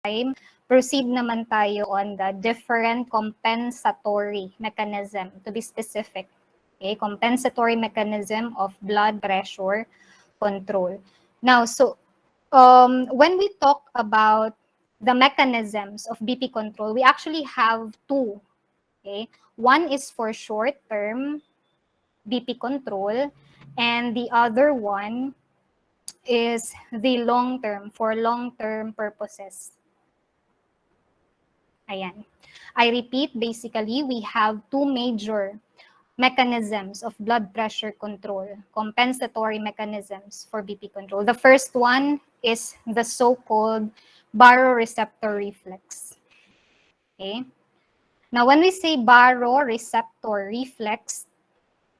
time, proceed naman tayo on the different compensatory mechanism, to be specific. Okay, compensatory mechanism of blood pressure control. Now, so when we talk about the mechanisms of BP control, we actually have two. Okay, one is for short-term BP control, and the other one is the long-term, for long-term purposes. Ayan. I repeat, basically, we have two major mechanisms of blood pressure control, compensatory mechanisms for BP control. The first one is the so-called baroreceptor reflex. Okay. Now, when we say baroreceptor reflex,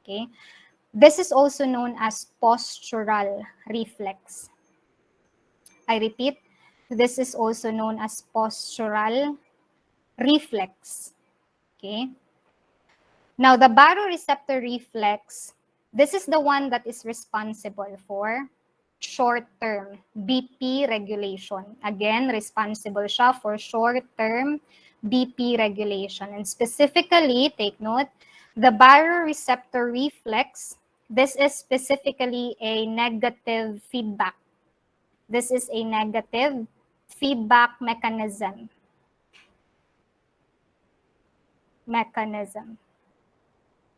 okay, this is also known as postural reflex. I repeat, this is also known as postural reflex. Okay. Now, the baroreceptor reflex, this is the one that is responsible for short-term BP regulation. Again, responsible siya for short-term BP regulation. And specifically, take note, the baroreceptor reflex, this is specifically a negative feedback. This is a negative feedback mechanism.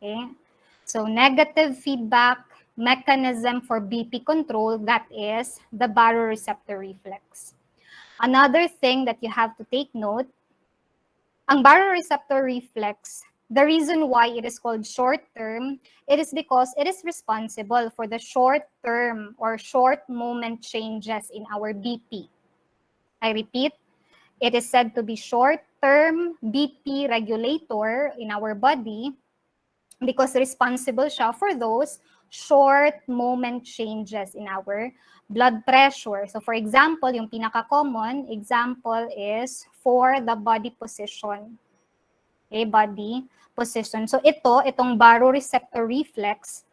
Okay, so negative feedback mechanism for BP control, that is the baroreceptor reflex. Another thing that you have to take note, ang baroreceptor reflex, the reason why it is called short-term, it is because it is responsible for the short-term or short moment changes in our BP. I repeat, it is said to be short-term BP regulator in our body because responsible siya for those short moment changes in our blood pressure. So for example, yung pinaka-common example is for the body position. Okay, body position. So itong baroreceptor reflex,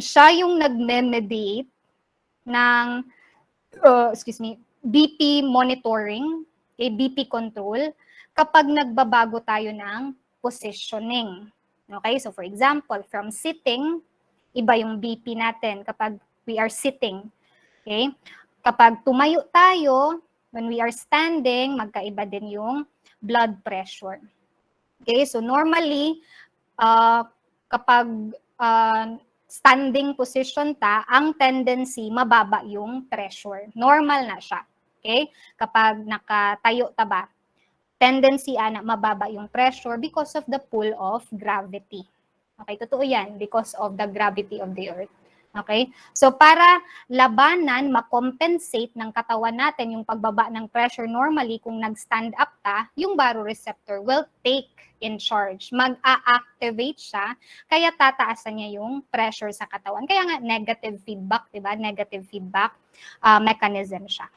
siya yung nagme-mediate ng, BP monitoring, okay, BP control, kapag nagbabago tayo ng positioning. Okay, so for example, from sitting, iba yung BP natin kapag we are sitting. Okay, kapag tumayo tayo, when we are standing, magkaiba din yung blood pressure. Okay, so normally, kapag standing position ta, ang tendency, mababa yung pressure. Normal na siya. Okay, kapag nakatayo ta ba, tendency na mababa yung pressure because of the pull of gravity. Okay, totoo yan, because of the gravity of the earth. Okay, so para labanan, makompensate ng katawan natin yung pagbaba ng pressure normally, kung nag-stand up ta, yung baroreceptor will take in charge. Mag-a-activate siya, kaya tataasan niya yung pressure sa katawan. Kaya nga negative feedback, diba? Negative feedback mechanism siya.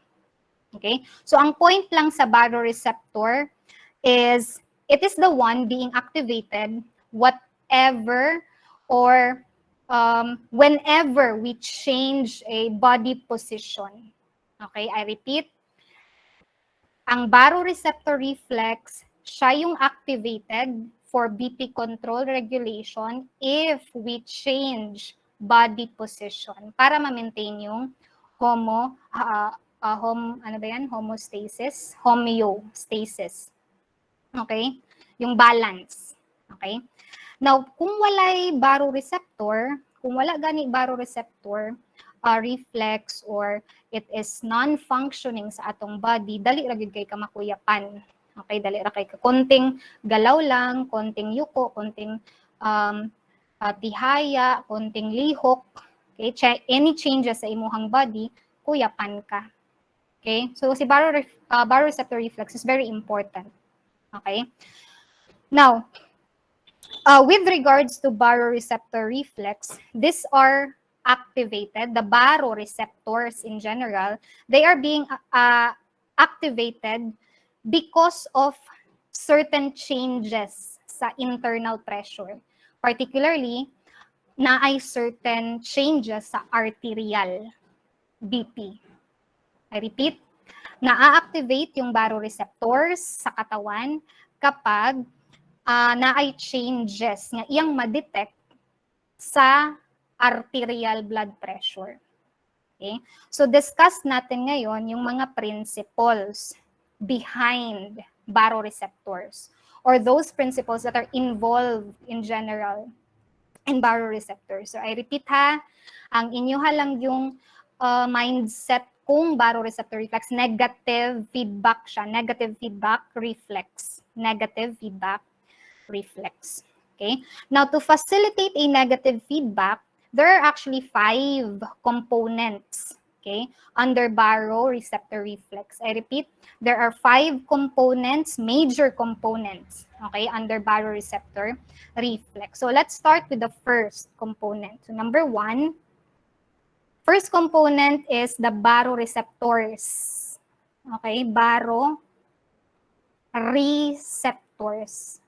Okay, so ang point lang sa baroreceptor is it is the one being activated whatever or whenever we change a body position. Okay, I repeat, ang baroreceptor reflex, siya yung activated for BP control regulation if we change body position para ma-maintain yung homeostasis. Okay? Yung balance. Okay? Now, kung walay baroreceptor, kung wala gani baroreceptor reflex or it is non-functioning sa atong body, dali ra gyud kay ka makuyapan. Okay, dali ra kay ka konting galaw lang, konting yuko, konting tihaya, konting lihok, okay, any changes sa imuhang body, kuyapan ka. Okay, so si baroreceptor reflex is very important. Okay, now, with regards to baroreceptor reflex, these are activated, the baroreceptors in general, they are being activated because of certain changes sa internal pressure. Particularly, na ay certain changes sa arterial BP. I repeat, na-activate yung baroreceptors sa katawan kapag na-ay changes nga iyang ma-detect sa arterial blood pressure. Okay? So discuss natin ngayon yung mga principles behind baroreceptors or those principles that are involved in general in baroreceptors. So I repeat ha, ang inyo lang yung mindset kung baroreceptor reflex, negative feedback siya, negative feedback reflex, negative feedback reflex. Okay? Now, to facilitate a negative feedback, there are actually 5 components, okay, under baroreceptor reflex. I repeat, there are 5 components, major components, okay, under baroreceptor reflex. So let's start with the first component. So number 1, first component is the baroreceptors. Okay, baroreceptors.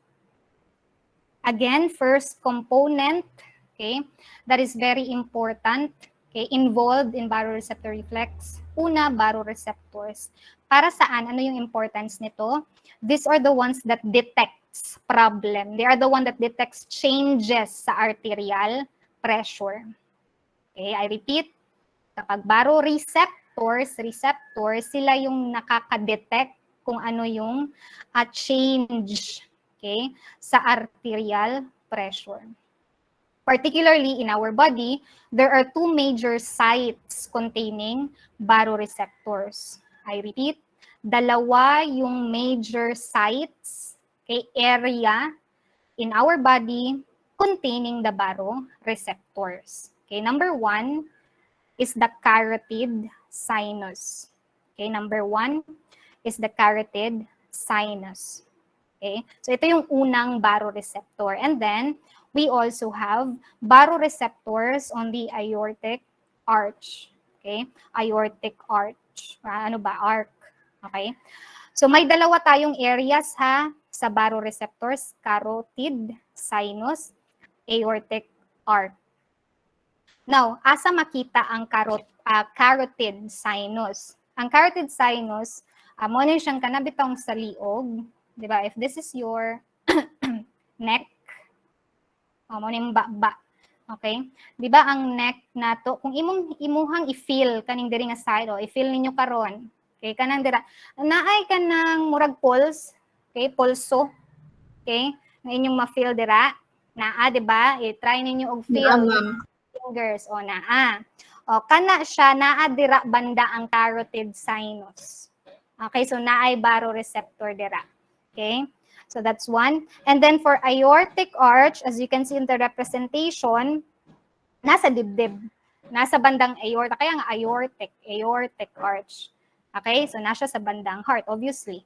Again, first component, okay, that is very important, okay, involved in baroreceptor reflex. Una, baroreceptors. Para saan? Ano yung importance nito? These are the ones that detects problem. They are the one that detects changes sa arterial pressure. Okay, I repeat, kapag baroreceptors, sila yung nakaka-detect kung ano yung change, okay, sa arterial pressure. Particularly in our body, there are 2 major sites containing baroreceptors. I repeat, dalawa yung major sites, okay, area in our body containing the baroreceptors. Okay, number 1 is the carotid sinus. Okay, number 1 is the carotid sinus. Okay, so ito yung unang baroreceptor. And then, we also have baroreceptors on the aortic arch. Okay, aortic arch. Arc. Okay, so may dalawa tayong areas ha sa baroreceptors, carotid sinus, aortic arch. Now, asa makita ang carotid sinus? Ang carotid sinus, mo na siyang kanabitong sa liog, di ba? If this is your neck, mo na yung baba. Okay? Di ba ang neck nato, kung imuhang i-feel kaning diri nga side, i-feel ninyo karon. Okay, kanang dira. Naay kanang murag pulse, okay? Pulso. Okay? Nga inyong ma-feel dira. Naa, di ba? I-try ninyo og feel. Fingers o naa. O kana siya naadira banda ang carotid sinus. Okay, so naay baroreceptor dira. Okay? So that's one. And then for aortic arch, as you can see in the representation, nasa dibdib. Nasa bandang aorta, kaya nga aortic arch. Okay? So nasa sa bandang heart, obviously.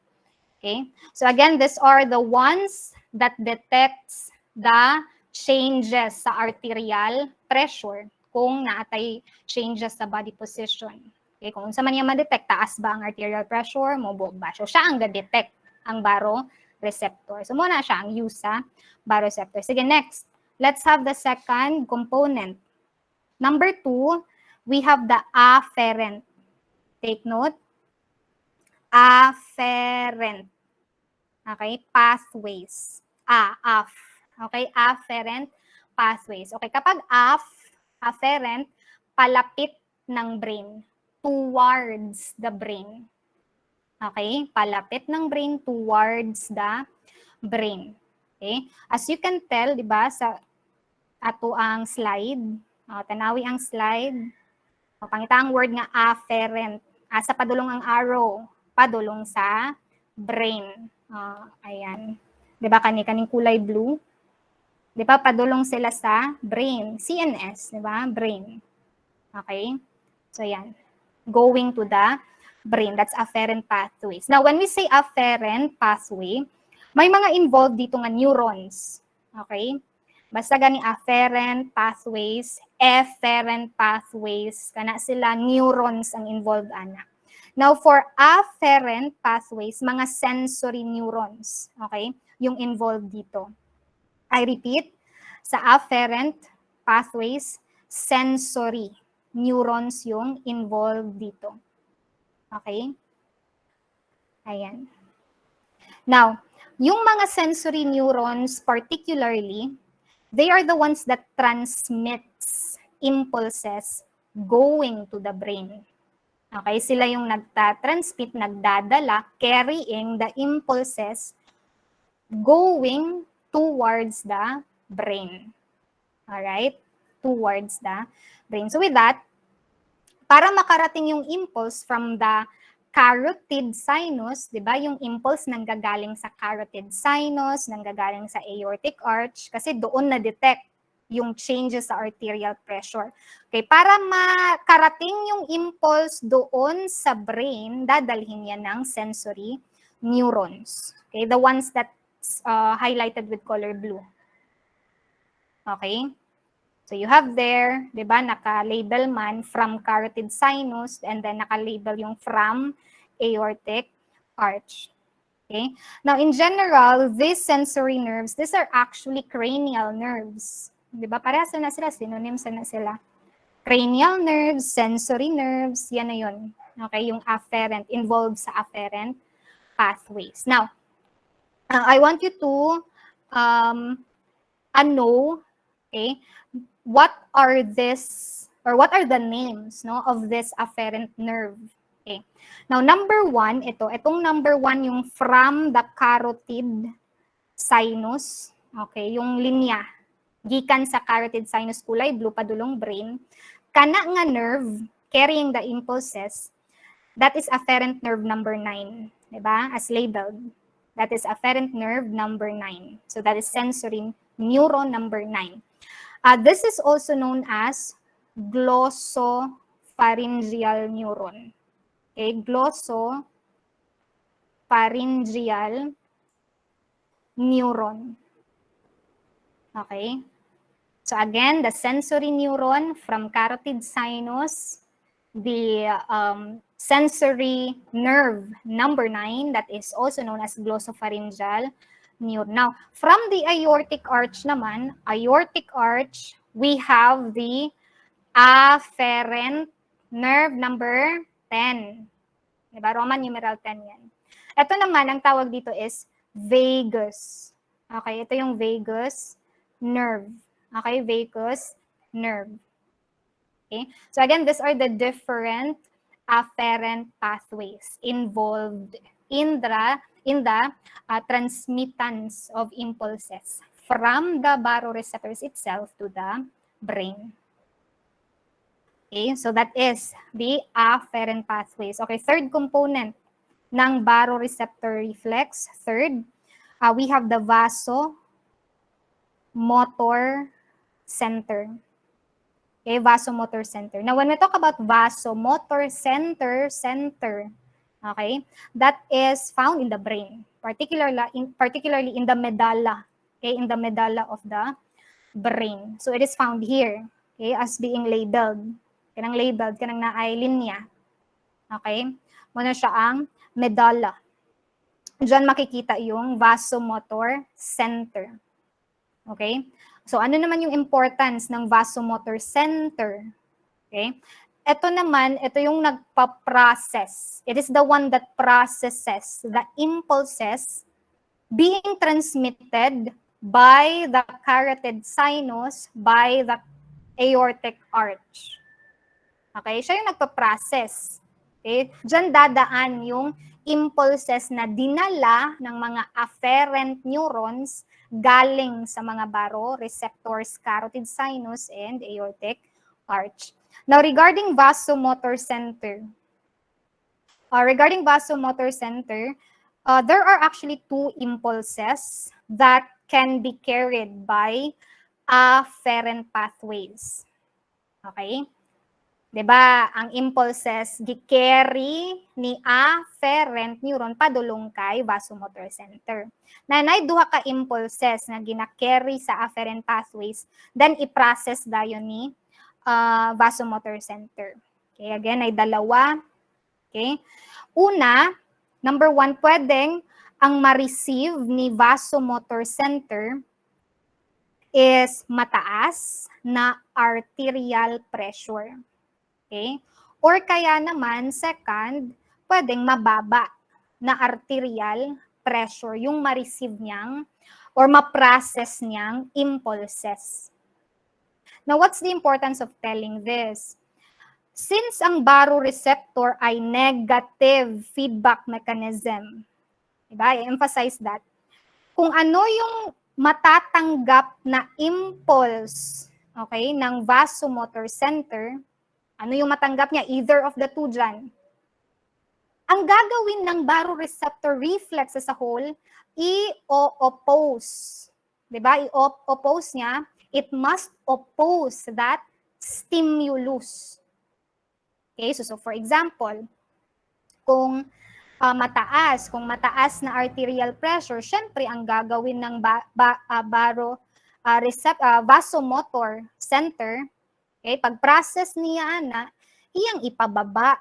Okay? So again, these are the ones that detects the changes sa arterial pressure kung naatay changes sa body position. Okay, kung unsa man niya ma-detect, taas ba ang arterial pressure, mobog ba? So siya ang ga-detect ang baroreceptor. So muna siya ang use sa baroreceptor. Sige, next. Let's have the second component. Number 2, we have the afferent. Take note. Afferent. Okay, pathways. Okay, afferent pathways. Okay, kapag afferent, palapit ng brain, towards the brain. Okay, palapit ng brain towards the brain. Okay, as you can tell, di ba, sa ato ang slide, tanawi ang slide, pangita ang word nga afferent, asa padulong ang arrow, padulong sa brain. Ayan. Di ba kaning kulay blue? Di ba padulong sila sa brain, CNS, di ba? Brain. Okay? So yan. Going to the brain, that's afferent pathways. Now, when we say afferent pathway, may mga involved dito nga neurons. Okay? Basta gani afferent pathways, efferent pathways, kana sila neurons ang involved ana. Now, for afferent pathways, mga sensory neurons, okay, yung involved dito. I repeat, sa afferent pathways, sensory neurons yung involved dito. Okay? Ayan. Now, yung mga sensory neurons particularly, they are the ones that transmits impulses going to the brain. Okay, sila yung nagtatransmit, nagdadala, carrying the impulses going towards the brain. Alright? Towards the brain. So with that, para makarating yung impulse from the carotid sinus, di ba? Yung impulse nanggagaling sa carotid sinus, nanggagaling sa aortic arch, kasi doon na-detect yung changes sa arterial pressure. Okay, para makarating yung impulse doon sa brain, dadalhin yan ng sensory neurons. Okay, the ones that highlighted with color blue. Okay? So you have there, di ba, naka-label man from carotid sinus and then naka-label yung from aortic arch. Okay? Now, in general, these sensory nerves, these are actually cranial nerves. Di ba? Parehas na sila, synonyms na sila. Cranial nerves, sensory nerves, yan na yun. Okay? Yung afferent, involved sa afferent pathways. Now, I want you to know, okay, what are this, or what are the names, no, of this afferent nerve. Okay. Now, number one, itong number one, yung from the carotid sinus, okay, yung linya, gikan sa carotid sinus, kulay blue, padulong brain, kana nga nerve, carrying the impulses, that is afferent nerve number 9, diba? As labeled. That is afferent nerve number 9. So that is sensory neuron number 9. This is also known as glossopharyngeal neuron. Okay, glossopharyngeal neuron. Okay. So again, the sensory neuron from carotid sinus, the sensory nerve number 9, that is also known as glossopharyngeal neuron. Now, from the aortic arch naman, aortic arch, we have the afferent nerve number 10. Diba? Roman numeral 10 yan. Ito naman, ang tawag dito is vagus. Okay, ito yung vagus nerve. Okay, vagus nerve. Okay, so again, these are the different afferent pathways involved in the transmittance of impulses from the baroreceptors itself to the brain. Okay, so that is the afferent pathways. Okay, third component ng baroreceptor reflex. Third, we have the vasomotor center. Okay, vasomotor center. Now, when we talk about vasomotor center, okay, that is found in the brain, particularly in the medulla, okay, in the medulla of the brain. So it is found here, okay, as being labeled. Kanang labeled, kanang naay linya. Okay? Muna siya ang medulla. Diyan makikita yung vasomotor center. Okay? So ano naman yung importance ng vasomotor center? Okay? Ito naman, ito yung nagpa-process. It is the one that processes the impulses being transmitted by the carotid sinus, by the aortic arch. Okay? Siya yung nagpa-process. Okay? Diyan dadaan yung impulses na dinala ng mga afferent neurons galing sa mga baroreceptors, carotid sinus, and aortic arch. Now, regarding vasomotor center, there are actually two impulses that can be carried by afferent pathways. Okay? Diba, ang impulses gi-carry ni afferent neuron padulong kay vasomotor center. Nanay duha ka impulses na gina-carry sa afferent pathways, then i-process dayon ni vasomotor center. Okay, again, ay dalawa. Okay? Una, number 1, pwedeng ang ma-receive ni vasomotor center is mataas na arterial pressure. Okay? Or kaya naman, second, pwedeng mababa na arterial pressure yung ma-receive niyang or ma-process niyang impulses. Now, what's the importance of telling this? Since ang baroreceptor ay negative feedback mechanism, diba? I-emphasize that. Kung ano yung matatanggap na impulse, okay, ng vasomotor center, ano yung matanggap niya? Either of the two dyan. Ang gagawin ng baroreceptor reflex as a whole, i-oppose. Diba? I-oppose niya. It must oppose that stimulus. Okay, so for example, kung mataas na arterial pressure, syempre ang gagawin ng vasomotor center, okay, pag-process niya iyang ipababa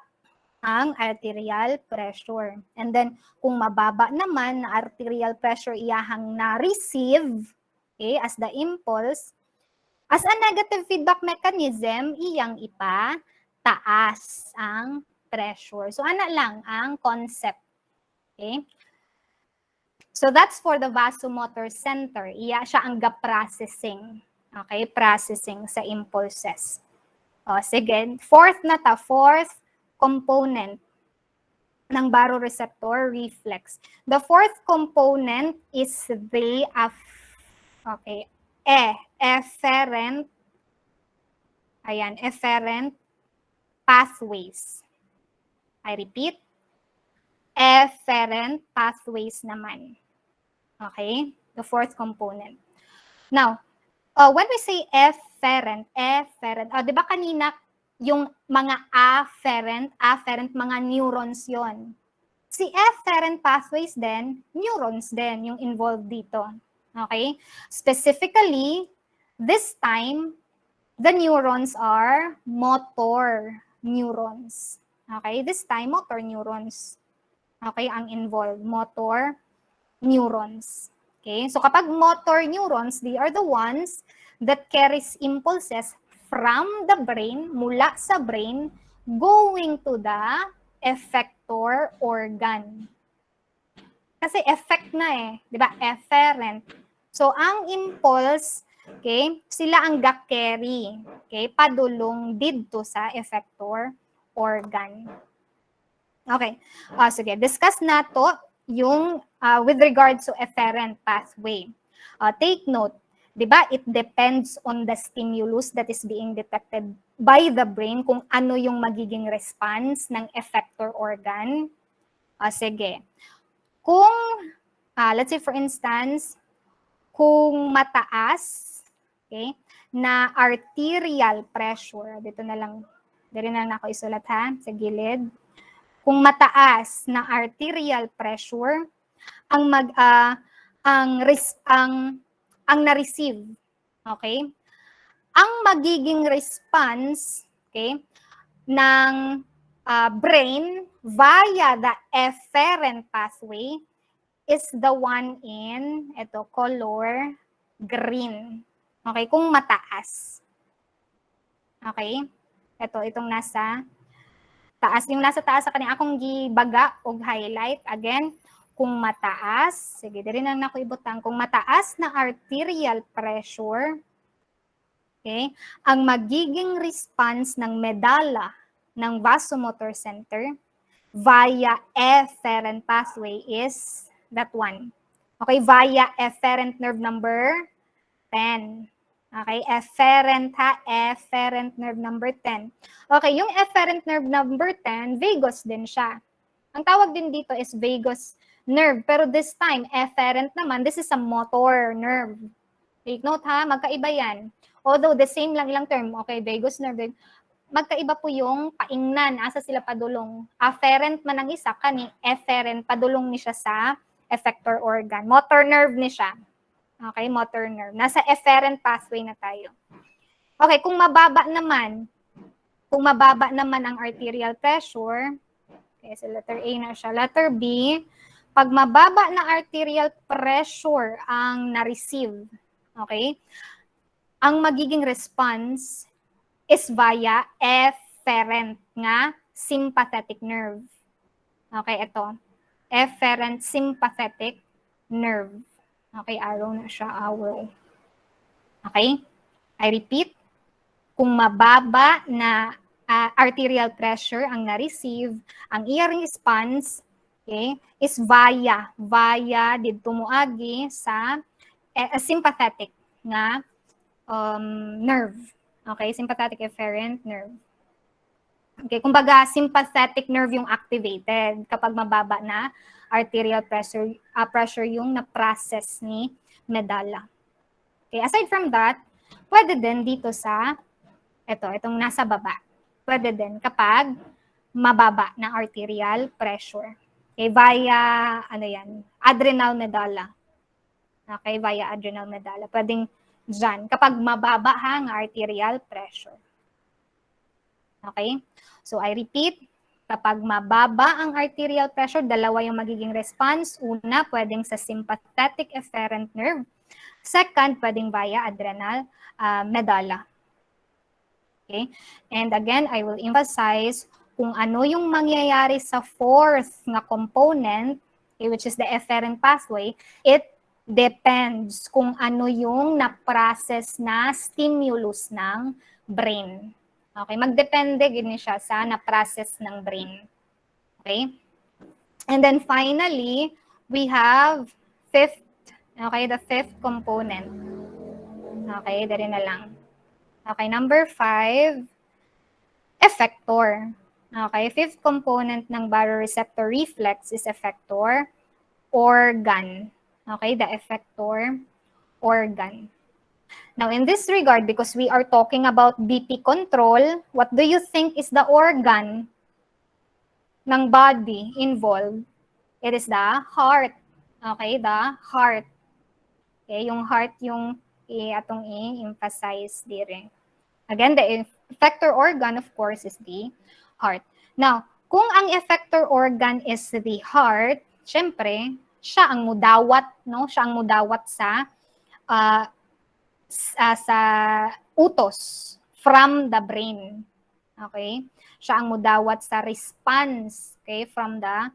ang arterial pressure. And then, kung mababa naman na arterial pressure iyahang na-receive, okay, as the impulse, as a negative feedback mechanism, iyang ipataas ang pressure. So, ana lang ang concept. Okay? So, that's for the vasomotor center. Iya siya ang processing. Okay? Processing sa impulses. O, sige. Fourth component ng baroreceptor reflex. The fourth component is the efferent pathways. I repeat, efferent pathways naman. Okay? The fourth component. Now, when we say efferent, di ba kanina yung mga afferent, mga neurons yon. Si efferent pathways din, neurons din yung involved dito. Okay? Specifically, this time, the neurons are motor neurons. Okay? This time, motor neurons. Okay? Ang involved, motor neurons. Okay? So kapag motor neurons, they are the ones that carries impulses from the brain, mula sa brain, going to the effector organ. Kasi effect na di ba? Efferent. So ang impulse, okay, sila ang ga-carry, okay, padulong didto sa effector organ. Okay. Sige, discuss na to yung with regards to efferent pathway. Take note, di ba, it depends on the stimulus that is being detected by the brain kung ano yung magiging response ng effector organ. Sige. Kung, let's say for instance, kung mataas, okay, na arterial pressure, dito na lang ako isulat ha, sa gilid. Kung mataas na arterial pressure, ang na-receive, okay? Ang magiging response, okay, ng brain via the efferent pathway is the one in color green. Okay, kung mataas. Okay? Itong nasa taas. Yung nasa taas sa kanya akong gibaga o highlight. Again, kung mataas, sige, diri na ako ibutang, kung mataas na arterial pressure, okay, ang magiging response ng medulla ng vasomotor center via efferent pathway is that one. Okay, via efferent nerve number 10. Okay, efferent nerve number 10. Okay, yung efferent nerve number 10, vagus din siya. Ang tawag din dito is vagus nerve. Pero this time, efferent naman, this is a motor nerve. Take note ha, magkaiba yan. Although the same lang ilang term, okay, vagus nerve, magkaiba po yung paingnan, asa sila padulong. Afferent man ang isa, kani efferent, padulong ni siya sa effector organ. Motor nerve ni siya. Okay, motor nerve. Nasa efferent pathway na tayo. Okay, kung mababa naman ang arterial pressure, okay, so letter A na siya. Letter B, pag mababa na arterial pressure ang na-receive, okay, ang magiging response is via efferent nga sympathetic nerve. Okay, ito. efferent sympathetic nerve. Okay, arrow na siya, arrow. Okay? I repeat, kung mababa na arterial pressure ang na-receive, ang iyang response, okay, is via dito moagi sa sympathetic na nerve. Okay, sympathetic efferent nerve. Okay, kumbaga sympathetic nerve yung activated kapag mababa na arterial pressure yung na-process ni medulla. Okay, aside from that, pwede din dito sa itong nasa baba. Pwede din kapag mababa na arterial pressure. Okay, via adrenal medulla. Okay, via adrenal medulla. Pwedeng dyan kapag mababa ang arterial pressure. Okay? So I repeat, kapag mababa ang arterial pressure, dalawa yung magiging response. Una, pwedeng sa sympathetic efferent nerve. Second, pwedeng via adrenal medulla. Okay? And again, I will emphasize kung ano yung mangyayari sa fourth na component, okay, which is the efferent pathway, it depends kung ano yung na-process na stimulus ng brain. Okay, magdepende gini siya sa na-process ng brain. Okay? And then finally, we have fifth, okay, the fifth component. Okay, dali na lang. Okay, number 5, effector. Okay, fifth component ng baroreceptor reflex is effector organ. Okay, the effector organ. Now, in this regard, because we are talking about BP control, what do you think is the organ ng body involved? It is the heart. Okay, the heart. Okay, yung heart yung atong i-emphasize dire. Again, the effector organ, of course, is the heart. Now, kung ang effector organ is the heart, syempre, siya ang mudawat, no? Siya ang mudawat sa utos from the brain. Okay? Siya ang mudawat sa response, okay, from the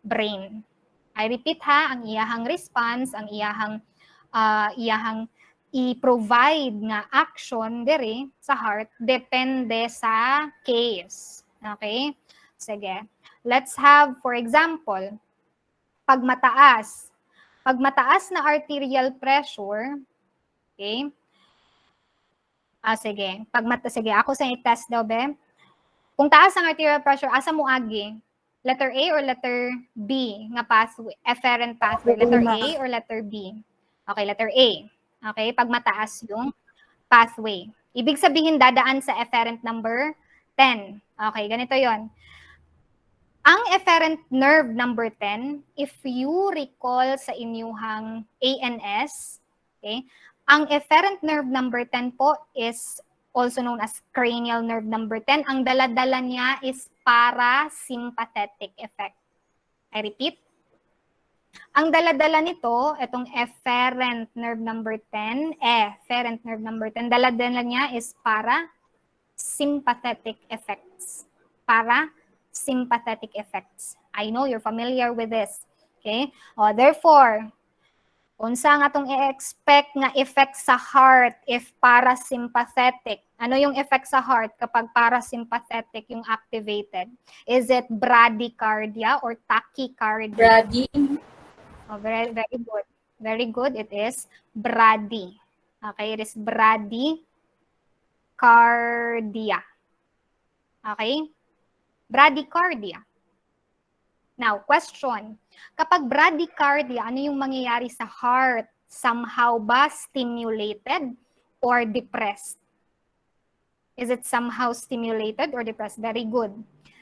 brain. I repeat ha, ang iyahang response, ang iyahang i-provide nga action dire sa heart depende sa case. Okay? Sige. Let's have, for example, pag mataas na arterial pressure, okay? Sige. Sige, ako sa i-test daw, be. Kung taas ang arterial pressure, asa mo agi? Letter A or letter B nga pathway, efferent pathway? Letter A or letter B? Okay, letter A. Okay, pag mataas yung pathway. Ibig sabihin, dadaan sa efferent number 10. Okay, ganito yon. Ang efferent nerve number 10, if you recall sa inyuhang ANS, okay, ang efferent nerve number 10 po is also known as cranial nerve number 10. Ang dala-dala niya is parasympathetic effect. I repeat. Ang dala-dala nito, itong efferent nerve number 10, efferent nerve number 10, dala-dala niya is parasympathetic effects. Parasympathetic effects. I know you're familiar with this. Okay? Therefore, unsa nga itong i-expect nga effect sa heart if parasympathetic? Ano yung effect sa heart kapag parasympathetic yung activated? Is it bradycardia or tachycardia? Brady. Very, very good. Very good. It is brady. Okay, it is bradycardia. Okay? Bradycardia. Now, question. Kapag bradycardia, ano yung mangyayari sa heart? Somehow ba stimulated or depressed? Is it somehow stimulated or depressed? Very good.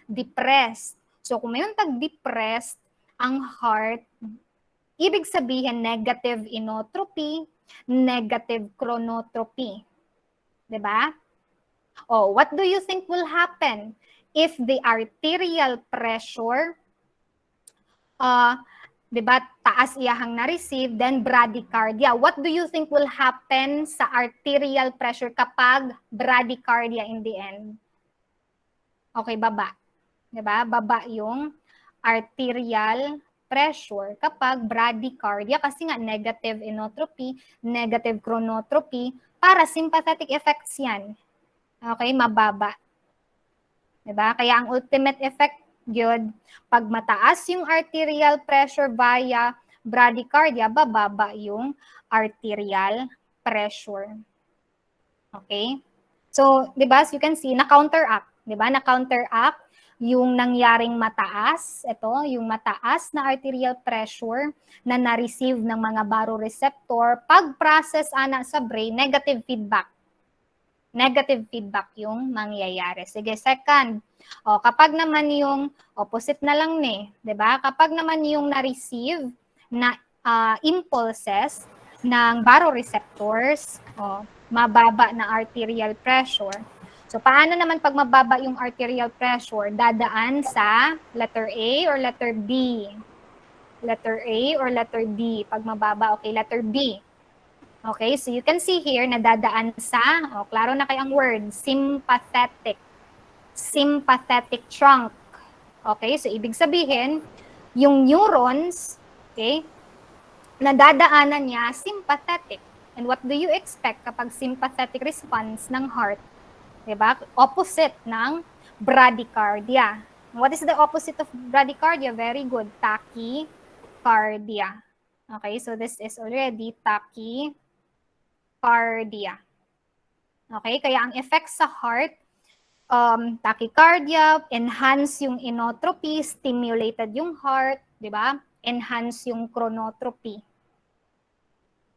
Depressed. So, kung mayroon tag-depressed ang heart, ibig sabihin negative inotropy, negative chronotropy. Diba? What do you think will happen if the arterial pressure, diba, taas iyahang na-receive, then bradycardia. What do you think will happen sa arterial pressure kapag bradycardia in the end? Okay, baba. Diba? Baba yung arterial pressure kapag bradycardia kasi nga negative inotropy, negative chronotropy, parasympathetic effects yan. Okay, mababa. Diba? Kaya ang ultimate effect yun, pag mataas yung arterial pressure via bradycardia, bababa yung arterial pressure. Okay? So, di ba, as you can see, na-counteract. Di ba? Na-counteract yung nangyaring mataas, ito, yung mataas na arterial pressure na na-receive ng mga baroreceptor, pag-process ana sa brain, negative feedback. Negative feedback yung mangyayari. Sige, second. O, kapag naman yung opposite na lang ni, 'di ba? Kapag naman yung na-receive na impulses ng baroreceptors, mababa na arterial pressure. So, paano naman pag mababa yung arterial pressure? Dadaan sa letter A or letter B? Letter A or letter B? Pag mababa, okay, letter B. Okay, so you can see here, nadadaan sa, klaro na kay ang word, sympathetic. Sympathetic trunk. Okay, so ibig sabihin, yung neurons, okay, nadadaanan niya sympathetic. And what do you expect kapag sympathetic response ng heart? Diba? Opposite ng bradycardia. What is the opposite of bradycardia? Very good. Tachycardia. Okay, so this is already tachycardia. Okay, kaya ang effect sa heart, tachycardia, enhance yung inotropy, stimulated yung heart, di ba? Enhance yung chronotropy.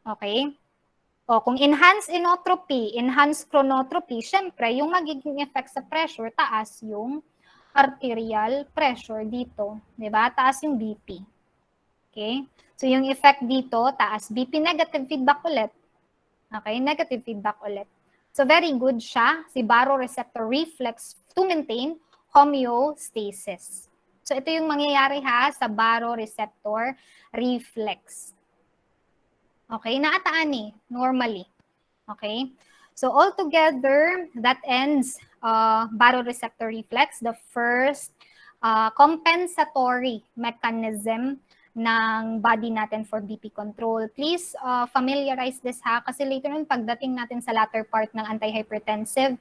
Okay? O, kung enhance inotropy, enhance chronotropy, syempre, yung magiging effect sa pressure, taas yung arterial pressure dito. Di ba? Taas yung BP. Okay? So, yung effect dito, taas BP, negative feedback ulit. Okay, negative feedback ulit. So, very good siya, si Baroreceptor Reflex to maintain homeostasis. So, ito yung mangyayari ha sa Baroreceptor Reflex. Okay, naataan eh, normally. Okay, so altogether, that ends Baroreceptor Reflex, the first compensatory mechanism ng body natin for BP control. Please familiarize this ha, kasi later nun pagdating natin sa latter part ng antihypertensive,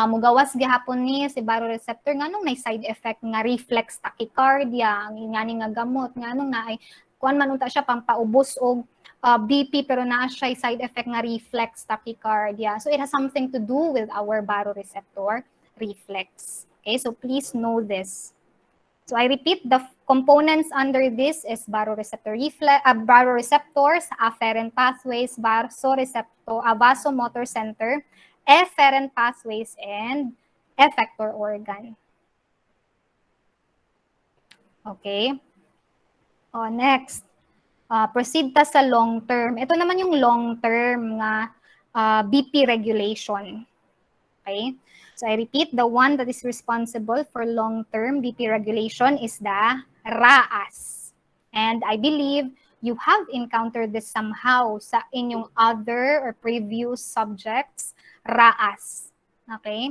mugawas gihapon ni si baroreceptor nga nung may side effect nga reflex tachycardia, ang ingani nga gamot nga nung naay kuan man unta siya pampaubos og BP pero naa siya side effect nga reflex tachycardia. So it has something to do with our baroreceptor reflex. Okay, so please know this. So I repeat, the components under this is baroreceptor reflex, baroreceptors, afferent pathways, vasomotor center, efferent pathways, and effector organ. Okay. Next, proceed ta sa long term. Ito naman yung long term nga BP regulation. Okay. So I repeat, the one that is responsible for long-term BP regulation is the RAAS. And I believe you have encountered this somehow sa inyong other or previous subjects, RAAS. Okay?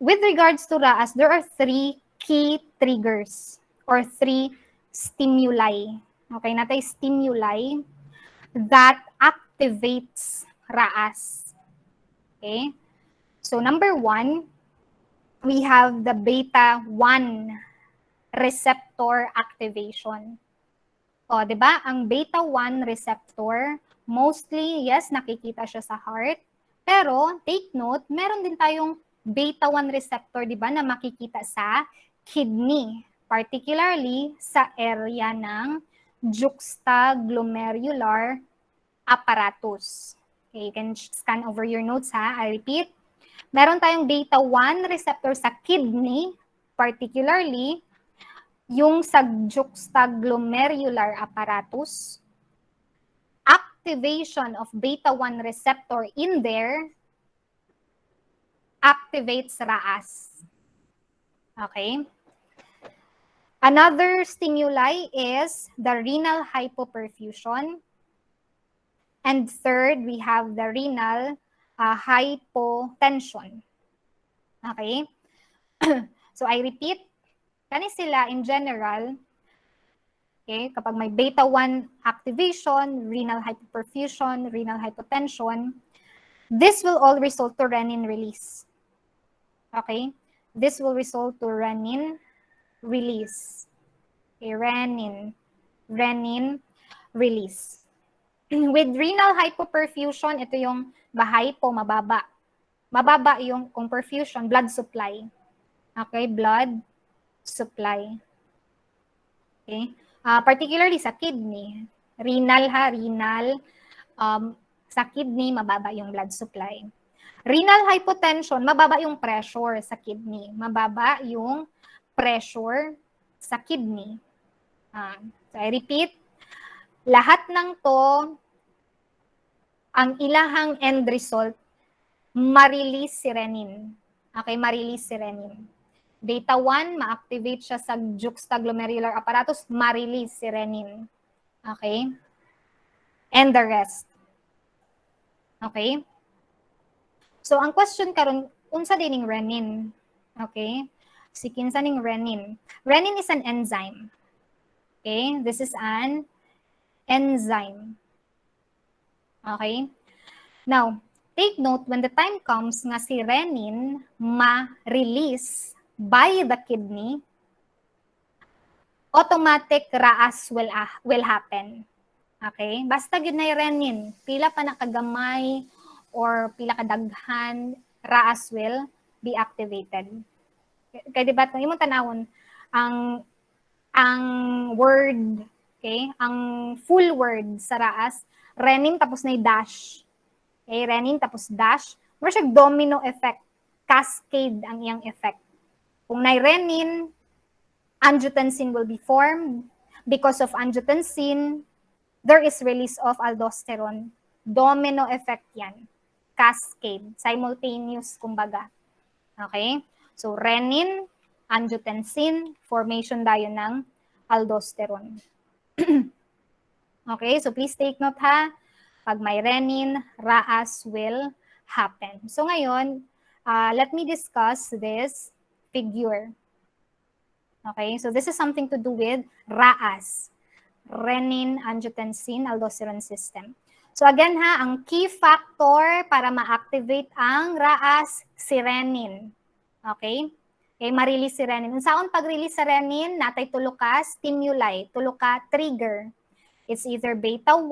With regards to RAAS, there are three key triggers or three stimuli. Okay, natay stimuli that activates RAAS. Okay? So number one, we have the beta-1 receptor activation. O, di ba? Ang beta-1 receptor, mostly, yes, nakikita siya sa heart. Pero, take note, meron din tayong beta-1 receptor, di ba, na makikita sa kidney. Particularly sa area ng juxtaglomerular apparatus. Okay, you can scan over your notes ha. I repeat, meron tayong beta-1 receptor sa kidney, particularly yung sa juxtaglomerular apparatus. Activation of beta-1 receptor in there activates RAAS. Okay? Another stimuli is the renal hypoperfusion. And third, we have the renal hypotension. Okay? So I repeat, kani sila in general, Okay? Kapag may beta 1 activation, renal hypoperfusion, renal hypotension, this will all result to renin release. Okay? This will result to renin release. Okay, renin release. With renal hypoperfusion, ito yung hypo, mababa. Mababa yung kung perfusion, blood supply. Okay, blood supply. Okay? Particularly sa kidney. Renal renal. Sa kidney, mababa yung blood supply. Renal hypotension, mababa yung pressure sa kidney. Mababa yung pressure sa kidney. So I repeat, lahat ng to, ang ilahang end result, ma-release si renin. Okay, ma-release si renin. Beta 1, ma-activate siya sa juxtaglomerular apparatus, ma-release si renin. Okay? And the rest. Okay? So, ang question karon, unsa dining renin? Okay? Kinsa ning renin. Renin is an enzyme. Okay? This is an enzyme. Okay? Now, take note, when the time comes nga si renin ma-release by the kidney, automatic RAAS will happen. Okay? Basta yun na renin, pila pa nakagamay or pila kadaghan, RAAS will be activated. Kaya diba, kung imong tanawon, ang word, okay, ang full word sa RAAS, renin tapos na dash. Okay, renin tapos dash, mura siya domino effect, cascade ang iyang effect. Kung na renin, angiotensin will be formed. Because of angiotensin, there is release of aldosterone. Domino effect yan. Cascade. Simultaneous, kumbaga. Okay? So, renin, angiotensin, formation tayo ng aldosterone. Okay? So, please take note ha. Pag may renin, RAAS will happen. So, ngayon, let me discuss this figure. Okay? So, this is something to do with RAAS. Renin, angiotensin, aldosterone system. So again ha, ang key factor para ma-activate ang RAAS, si renin. Okay? Okay, ma-release si renin. Unsaon pag-release sa renin, natay tulo ka stimuli, tulo ka trigger. It's either beta 1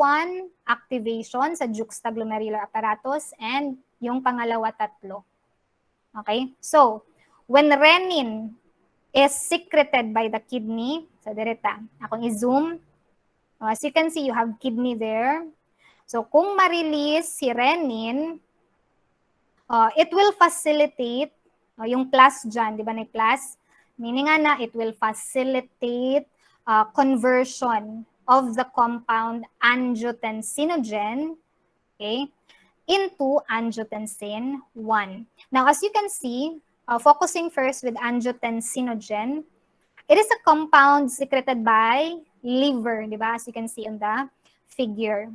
activation sa juxtaglomerular apparatus and yung pangalawa tatlo. Okay? So, when renin is secreted by the kidney, so direta, akong i-zoom. As you can see, you have kidney there. So, kung ma-release si renin, it will facilitate, yung plus dyan, di ba na plus? Meaning nga na, it will facilitate conversion of the compound angiotensinogen, okay, into angiotensin 1. Now, as you can see, focusing first with angiotensinogen, it is a compound secreted by liver, di ba? As you can see on the figure.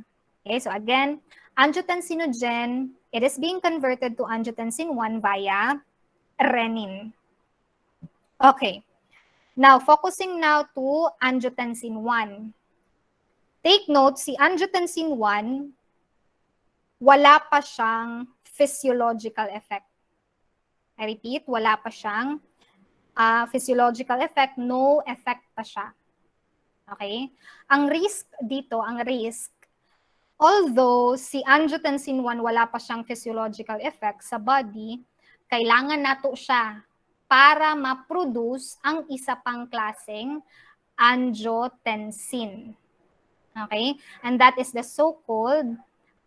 Okay, so again, angiotensinogen, it is being converted to angiotensin 1 via renin. Okay. Now, focusing now to angiotensin 1. Take note, si angiotensin 1, wala pa siyang physiological effect. I repeat, wala pa siyang physiological effect, no effect pa siya. Okay? Ang risk dito, although si angiotensin 1 wala pa siyang physiological effect sa body, kailangan nato siya para ma-produce ang isa pang klaseng angiotensin. Okay? And that is the so-called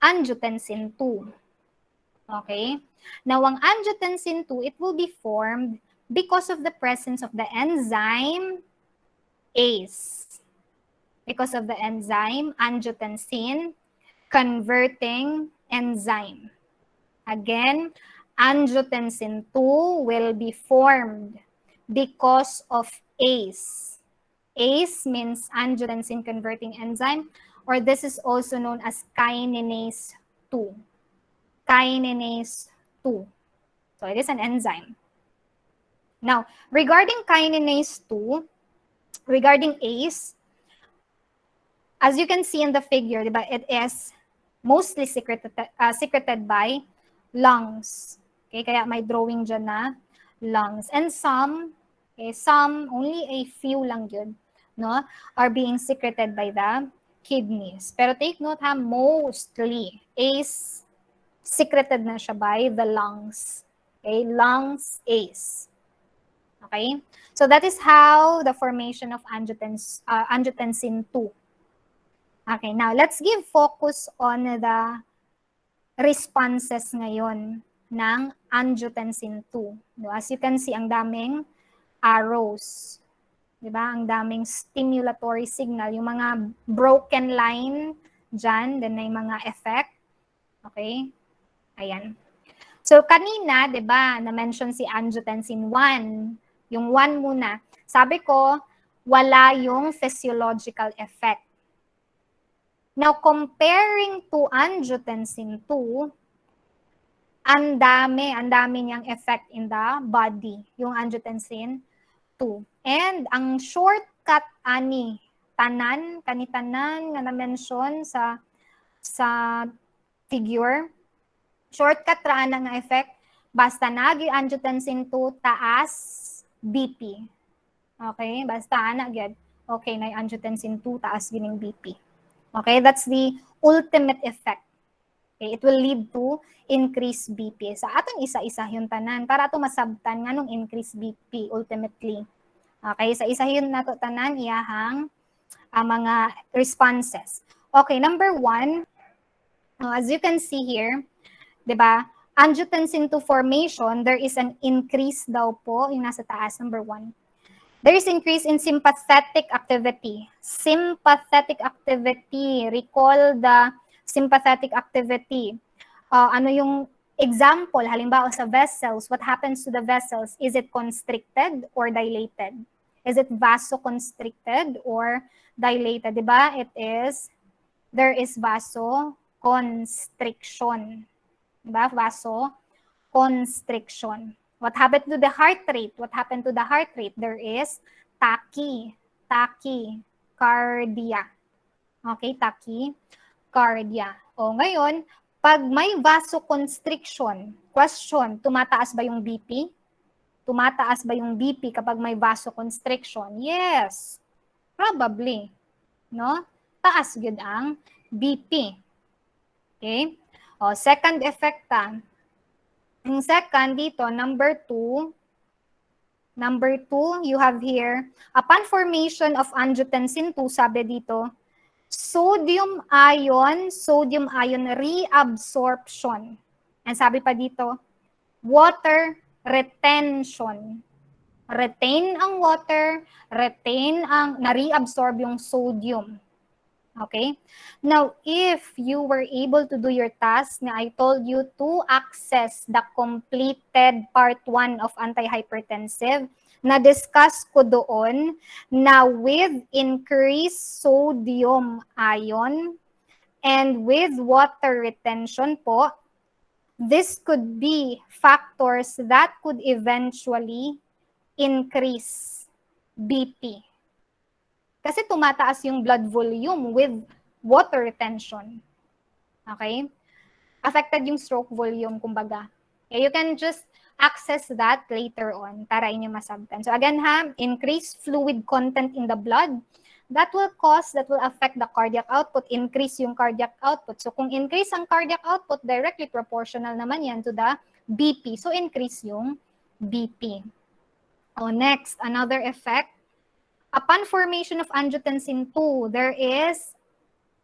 angiotensin 2. Okay? Now, ang angiotensin 2, it will be formed because of the presence of the enzyme ACE. Because of the enzyme angiotensin converting enzyme. Again, angiotensin 2 will be formed because of ACE. ACE means angiotensin converting enzyme, or this is also known as kinase 2. Kinase 2. So it is an enzyme. Now, regarding kinase 2, regarding ACE, As you can see in the figure, diba, it is mostly secreted by lungs. Okay, kaya may drawing dyan na lungs. And some, okay, some, only a few lang yun, no, are being secreted by the kidneys. Pero take note ha, mostly is secreted na siya by the lungs. Okay, lungs ACE. Okay, so that is how the formation of angiotensin 2. Okay, now let's give focus on the responses ngayon ng angiotensin 2. As you can see, ang daming arrows. Diba? Ang daming stimulatory signal. Yung mga broken line dyan, then may mga effect. Okay? Ayan. So, kanina, diba, na-mention si angiotensin 1. Yung 1 muna. Sabi ko, wala yung physiological effect. Now, comparing to angiotensin 2, ang dami niyang effect in the body, yung angiotensin 2. And ang shortcut kanitanan nga na-mention sa figure, shortcut ra na nga effect, basta nagi angiotensin 2, taas BP. Okay, basta ana gyud. Okay, na angiotensin 2, taas gining BP. Okay, that's the ultimate effect. Okay, it will lead to increased BP. Sa atong isa-isa yung tanan para ato masabtan nga nung increased BP ultimately. Okay, sa isa yun nato tanan iyahang mga responses. Okay, number 1, as you can see here, 'di ba? Angiotensin 2 formation, there is an increase daw po yung nasa taas, number 1. There is increase in sympathetic activity. Sympathetic activity. Recall the sympathetic activity. Ano yung example? Halimbawa sa vessels, what happens to the vessels? Is it constricted or dilated? Is it vasoconstricted or dilated? Diba? There is vasoconstriction. Diba? Vasoconstriction. What happened to the heart rate? What happened to the heart rate? There is tachycardia. Okay, tachycardia. O ngayon, pag may vasoconstriction, question, tumataas ba yung BP? Tumataas ba yung BP kapag may vasoconstriction? Yes, probably. No? Taas yun ang BP. Okay? O, second effect Yung second dito, number 2, you have here, upon formation of angiotensin 2, sabi dito, sodium ion reabsorption. And sabi pa dito, water retention. Retain ang water, na-reabsorb yung sodium. Okay? Now, if you were able to do your task na I told you to access the completed part 1 of antihypertensive, na-discuss ko doon na with increased sodium ion and with water retention po, this could be factors that could eventually increase BP. Kasi tumataas yung blood volume with water retention. Okay? Affected yung stroke volume, kumbaga. Okay, you can just access that later on para inyo masabtan. So again increased fluid content in the blood. That will affect the cardiac output, increase yung cardiac output. So kung increase ang cardiac output, directly proportional naman yan to the BP. So increase yung BP. Next, another effect. Upon formation of angiotensin 2, there is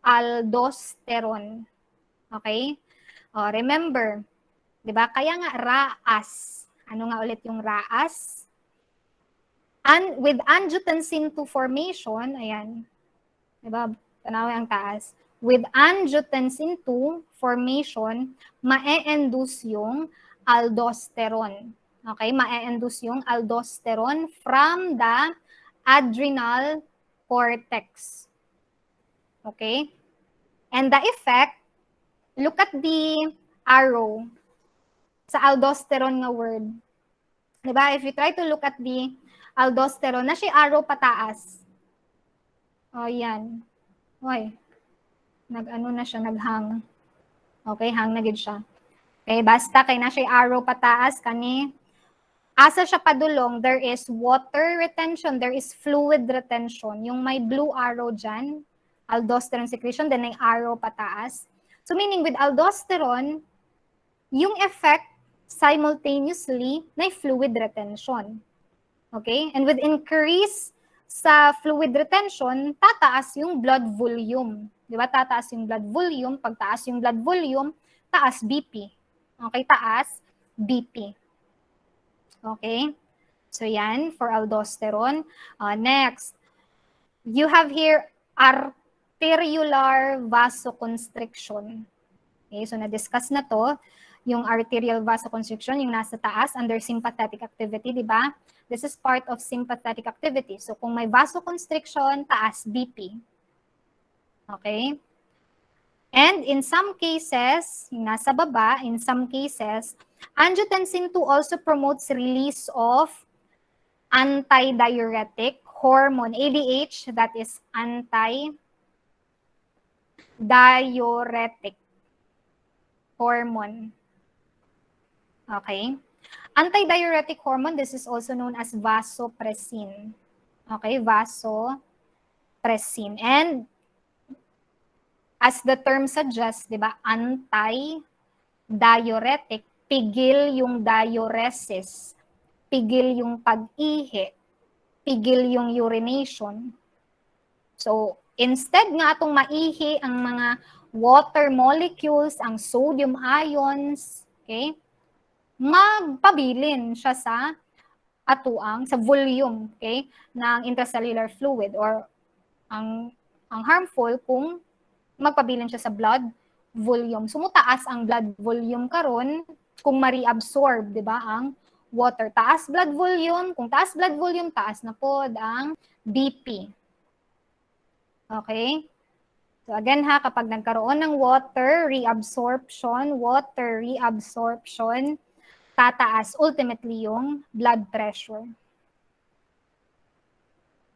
aldosterone. Okay? Remember, di ba? Kaya nga RAAS. Ano nga ulit yung RAAS? And with angiotensin 2 formation, ayan. Di ba? Tanawa ang taas. With angiotensin 2 formation, ma-induce yung aldosterone. Okay? Ma-induce yung aldosterone from the adrenal cortex. Okay? And the effect, look at the arrow sa aldosterone nga word. Diba? If you try to look at the aldosterone, na siya arrow pataas. Yan. Hoy, nag-ano na siya, nag-hang. Okay, hang na gid siya. Okay, basta kay na siya arrow pataas kani. Asa siya padulong, there is water retention, there is fluid retention. Yung may blue arrow dyan, aldosterone secretion, then may arrow pataas. So meaning with aldosterone, yung effect simultaneously may fluid retention. Okay? And with increase sa fluid retention, tataas yung blood volume. Di ba? Tataas yung blood volume. Pag taas yung blood volume, taas BP. Okay? Taas BP. Okay? So yan, for aldosterone. Next, you have here arteriolar vasoconstriction. Okay, so na-discuss na to. Yung arterial vasoconstriction, yung nasa taas, under sympathetic activity, di ba? This is part of sympathetic activity. So kung may vasoconstriction, taas BP. Okay? And in some cases, yung nasa baba, in some cases, angiotensin 2 also promotes release of antidiuretic hormone, ADH, that is antidiuretic hormone. Okay? Antidiuretic hormone, this is also known as vasopressin. Okay, vasopressin. And as the term suggests, di ba, anti-diuretic, pigil yung diuresis, pigil yung pag-ihi, pigil yung urination. So, instead nga atong maihi ang mga water molecules, ang sodium ions, okay, magpabilin siya sa sa volume, okay, ng intracellular fluid, or ang harmful kung magpabilin siya sa blood volume. So, mutaas ang blood volume karon kung ma-reabsorb, di ba, ang water. Taas blood volume, kung taas blood volume, taas na po ang BP. Okay? So again ha, kapag nagkaroon ng water reabsorption, tataas ultimately yung blood pressure.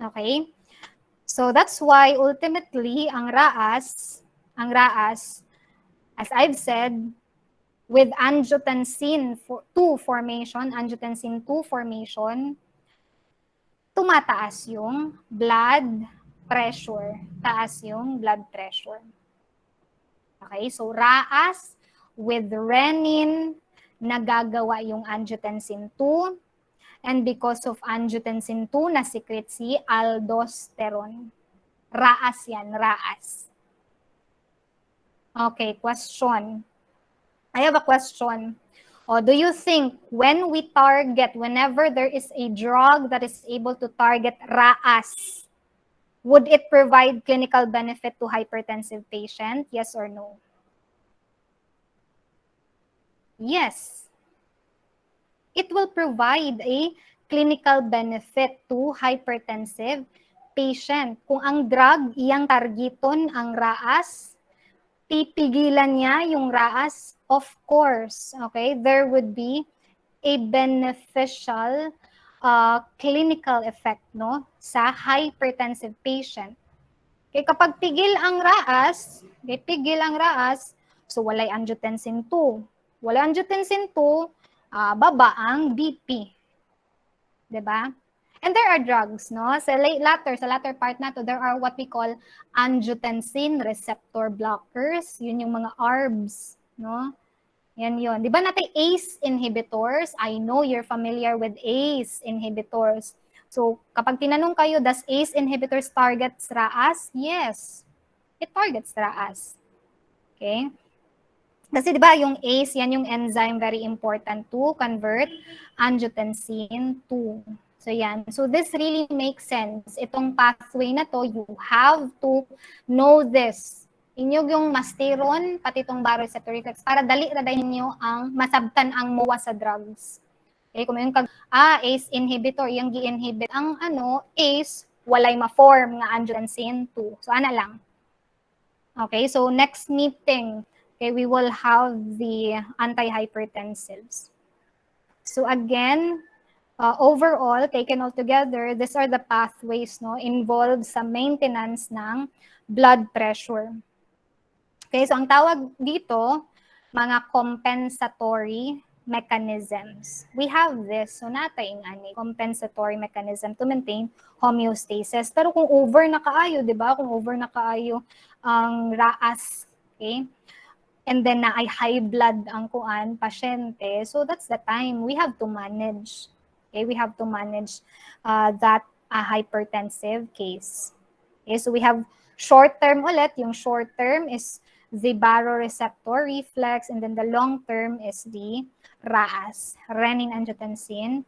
Okay? So that's why ultimately ang RAAS, as I've said, with angiotensin 2 formation, tumataas yung blood pressure. Taas yung blood pressure. Okay, so RAAS with renin, nagagawa yung angiotensin 2. And because of angiotensin 2, na-secrete si aldosterone. RAAS yan, RAAS. Okay, question. I have a question. Do you think whenever there is a drug that is able to target RAAS, would it provide clinical benefit to hypertensive patient? Yes or no? Yes. It will provide a clinical benefit to hypertensive patient. Kung ang drug, iyang targeton ang RAAS, pipigilan niya yung RAAS, of course, okay, there would be a beneficial clinical effect, no, sa hypertensive patient. Okay, kapag pigil ang RAAS, so walay angiotensin 2. Walay angiotensin 2, baba ang BP. 'Di ba? And there are drugs, no? Sa latter part na to, there are what we call angiotensin receptor blockers. Yun yung mga ARBs, no? Yan yun. Di ba natin ACE inhibitors? I know you're familiar with ACE inhibitors. So, kapag tinanong kayo, does ACE inhibitors targets RAAS? Yes. It targets RAAS. Okay? Kasi di ba yung ACE, yan yung enzyme very important to convert angiotensin 2. So yan. So this really makes sense. Itong pathway na to, you have to know this. Inyog yung masteron, pati itong baroreceptor reflex, para dali ninyo ang masabtan ang MOA sa drugs. Okay, kung yung ACE inhibitor, yung gi-inhibit ang ACE, walay ma-form nga angiotensin 2. So ana lang. Okay, so next meeting, okay, we will have the antihypertensives. So again, Overall, taken all together, these are the pathways involved sa maintenance ng blood pressure. Okay, so ang tawag dito, mga compensatory mechanisms. We have this, so natin ani compensatory mechanism to maintain homeostasis. Pero kung over na kaayo, di ba? Kung over na kaayo ang RAAS, okay? And then na ay high blood ang pasyente, so that's the time we have to manage. Okay, we have to manage that hypertensive case. Okay, so we have short term ulit. Yung short term is the baroreceptor reflex, and then the long term is the RAAS, renin angiotensin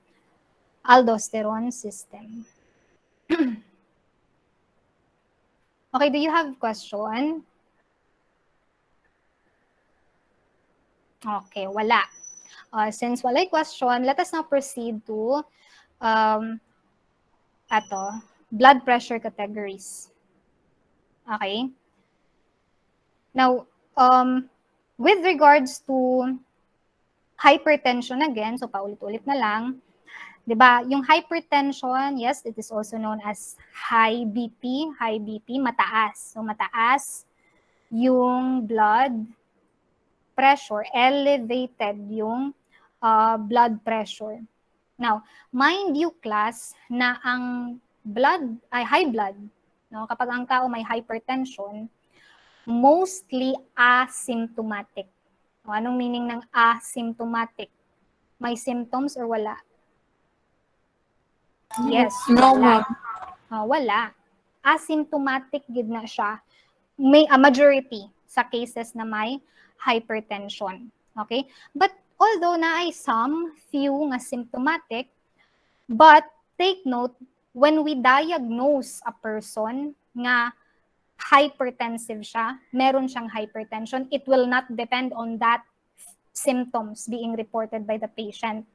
aldosterone system. Okay, do you have question? Okay, wala. Since walay question, let us now proceed to blood pressure categories. Okay? Now, with regards to hypertension again, so paulit-ulit na lang, di ba? Yung hypertension, yes, it is also known as high BP, mataas. So, mataas yung blood pressure, elevated yung blood pressure. Now, mind you class na ang high blood, kapag ang tao may hypertension, mostly asymptomatic. Anong meaning ng asymptomatic? May symptoms or wala? Yes, no, wala. ma'am. Wala. Asymptomatic gid na siya. May a majority sa cases na may hypertension. Okay? But although na ay some few nga symptomatic, but take note, when we diagnose a person nga hypertensive siya, meron siyang hypertension, it will not depend on that symptoms being reported by the patient.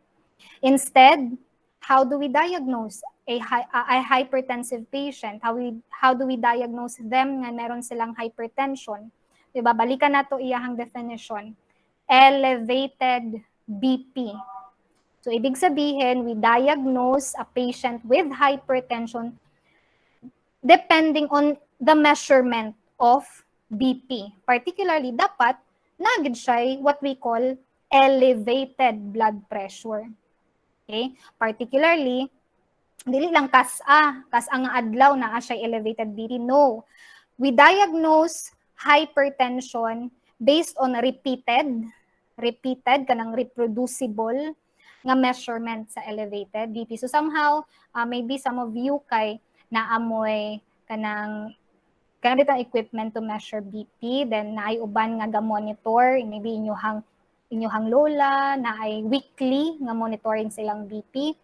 Instead, how do we diagnose a hypertensive patient? How do we diagnose them nga meron silang hypertension? Diba? Balikan nato iyahang definition. Elevated BP. So, ibig sabihin, we diagnose a patient with hypertension depending on the measurement of BP. Particularly, dapat nagid siya what we call elevated blood pressure. Okay? Particularly, dili lang kas ang adlaw na siya elevated BP. No. We diagnose hypertension based on repeated kanang reproducible nga measurement sa elevated BP. So somehow, maybe some of you kay naamoy kanang bitang equipment to measure BP, then naay uban nga ga-monitor, maybe inyuhang lola, naay weekly nga monitoring silang BP.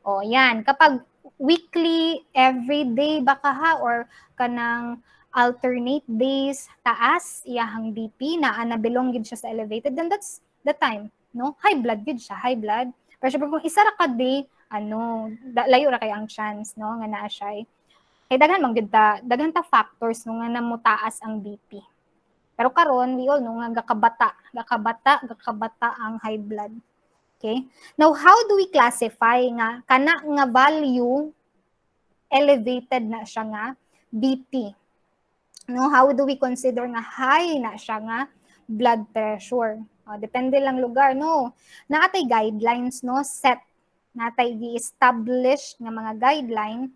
O yan, kapag weekly, everyday baka or kanang alternate days, taas iyahang BP, nabilong gid siya sa elevated, then that's the time, no? High blood gid siya, high blood. Pero syempre kung isa ra ka day, layo ra kay ang chance, no, nga naa siya. Kay daghan ta factors no nga namutaas ang BP. Pero karon we all know nga gakabata ang high blood. Okay? Now, how do we classify nga kana nga value elevated na siya nga BP? No, how do we consider nga high na siya nga blood pressure? Depende lang lugar, no. Naatay guidelines, no, set natay gi-establish nga mga guideline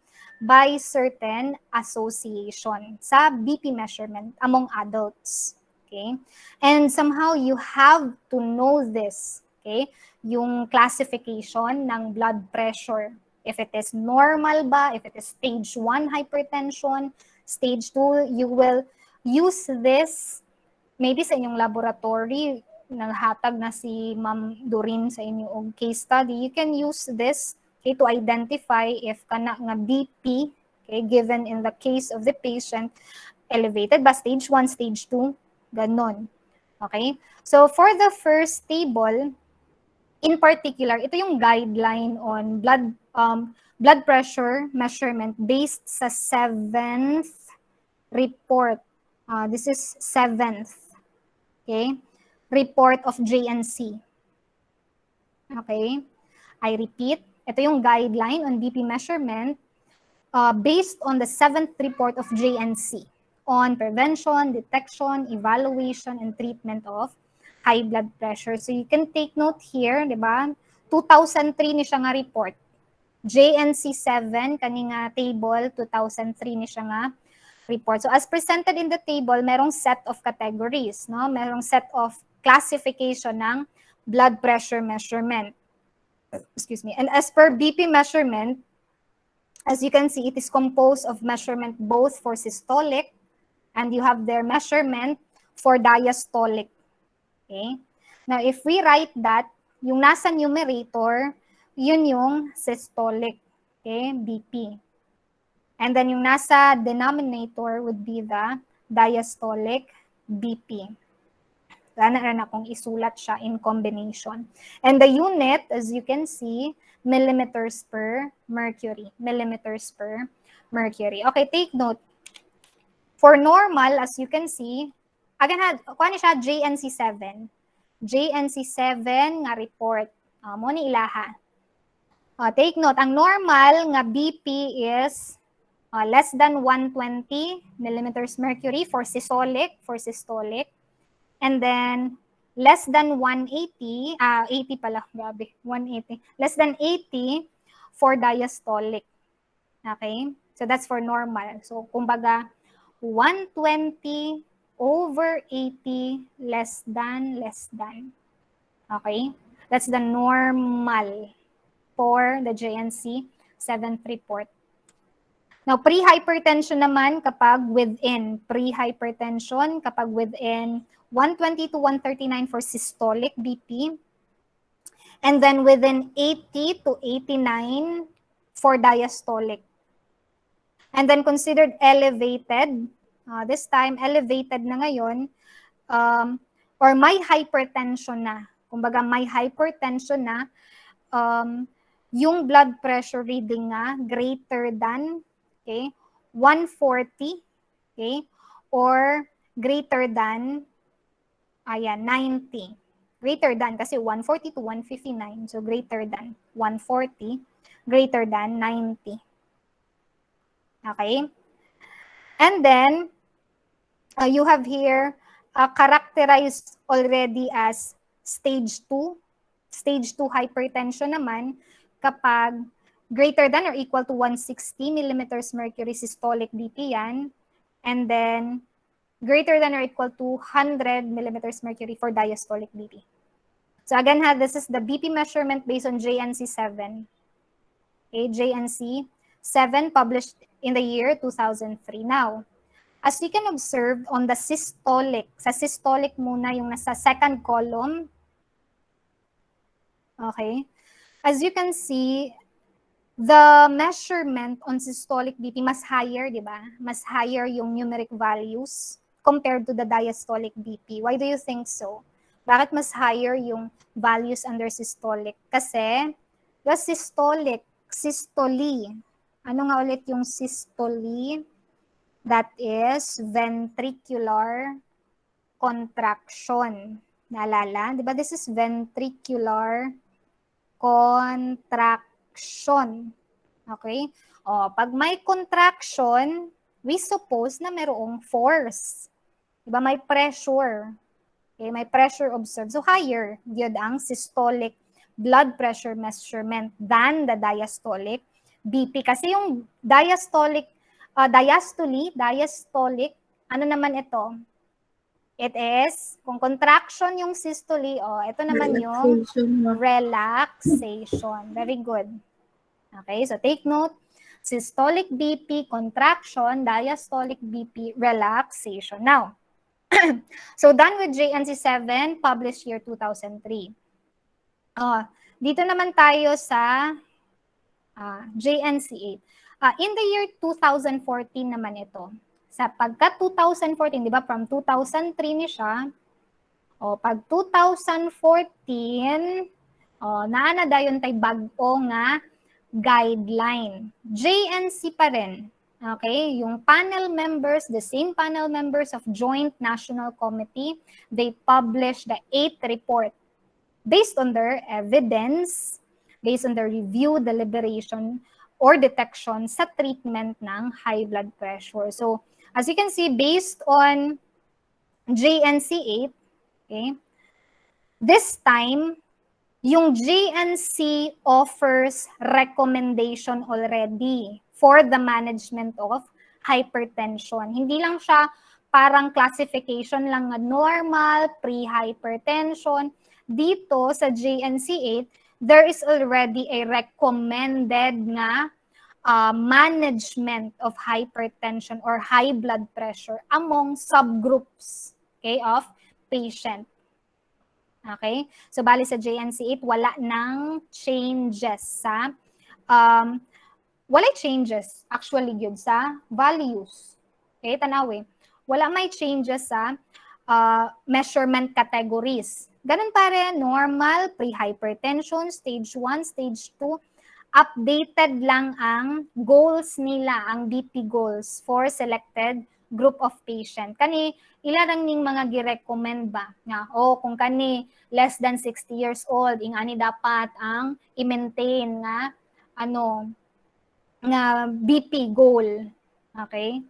by certain association sa BP measurement among adults. Okay? And somehow you have to know this, okay? Yung classification ng blood pressure. If it is normal ba, if it is stage 1 hypertension, stage 2, you will use this maybe sa inyong laboratory, naghatag na si Ma'am Doreen sa inyong case study. You can use this, okay, to identify if kana nga BP, okay, given in the case of the patient, elevated ba, stage 1, stage 2, ganon. Okay? So, for the first table, in particular, ito yung guideline on blood pressure measurement based sa 7th report. This is 7th, okay, report of JNC. Okay, I repeat, Ito yung guideline on BP measurement based on the 7th report of JNC on prevention, detection, evaluation, and treatment of high blood pressure. So you can take note here, di ba? 2003 ni siya nga report. JNC7, kani nga table, 2003 ni siya nga report. So as presented in the table, merong set of categories, no? Merong set of classification ng blood pressure measurement. Excuse me. And as per BP measurement, as you can see, it is composed of measurement both for systolic and you have their measurement for diastolic. Okay? Now, if we write that, yung nasa numerator, yun yung systolic, okay, BP. And then yung nasa denominator would be the diastolic BP. Sana na akong isulat siya in combination. And the unit, as you can see, millimeters per mercury. Millimeters per mercury. Okay, take note. For normal, as you can see, again, kuha niya siya JNC7. JNC7 nga report. Mo ni ilaha. Take note, ang normal nga BP is less than 120 millimeters mercury for systolic. And then less than 180, 80 pala, grabe, 180. Less than 80 for diastolic. Okay? So that's for normal. So kumbaga 120 over 80 less than. Okay? That's the normal for the JNC 7th report. Now, pre-hypertension naman kapag within 120 to 139 for systolic BP, and then within 80 to 89 for diastolic. And then considered elevated, this time elevated na ngayon, or may hypertension na. Kumbaga may hypertension na, yung blood pressure reading nga greater than 140, okay, or greater than 90. Greater than kasi 140 to 159, so greater than 140, greater than 90. Okay? And then you have here characterized already as stage 2. Stage 2 hypertension naman kapag greater than or equal to 160 millimeters mercury systolic BP yan. And then, greater than or equal to 100 millimeters mercury for diastolic BP. So again, this is the BP measurement based on JNC7. Okay, JNC7 published in the year 2003. Now, as you can observe on the systolic, sa systolic muna yung nasa second column. Okay, as you can see, the measurement on systolic BP mas higher, di ba? Mas higher yung numeric values compared to the diastolic BP. Why do you think so? Bakit mas higher yung values under systolic? Kasi the systole. Ano nga ulit yung systole? That is ventricular contraction. Naalala? Di ba? This is ventricular contraction. Okay? Pag may contraction, we suppose na mayroong force. Diba? May pressure. Okay? May pressure observed. So higher yun ang systolic blood pressure measurement than the diastolic BP. Kasi yung diastolic, diastolic, ano naman ito? It is, kung contraction yung systole, ito naman yung relaxation. Very good. Okay, so take note. Systolic BP, contraction, diastolic BP, relaxation. Now, so done with JNC7, published year 2003. Dito naman tayo sa JNC8. In the year 2014 naman ito. Sa pagka 2014, di ba, from 2003 ni siya, pag 2014, naana dayon tay bag-o nga guideline. JNC pa rin. Okay, yung panel members, the same panel members of Joint National Committee, they published the 8th report. Based on their evidence, based on the review, deliberation, or detection sa treatment ng high blood pressure. So, as you can see, based on JNC8, okay, this time, yung JNC offers recommendation already for the management of hypertension. Hindi lang siya parang classification lang na normal, pre-hypertension. Dito sa JNC8, there is already a recommended nga management of hypertension or high blood pressure among subgroups, okay, of patient. Okay? So, bali sa JNC8, wala nang changes sa, wala changes actually yun sa values. Okay, tanawi. Wala may changes sa measurement categories. Ganun pa rin, normal, pre-hypertension, stage 1, stage 2, updated lang ang goals nila, ang BP goals for selected group of patient. Kani, ilarang ning mga gi-recommend ba? Nga, kung kani less than 60 years old, ingani dapat ang i-maintain nga, nga BP goal. Okay?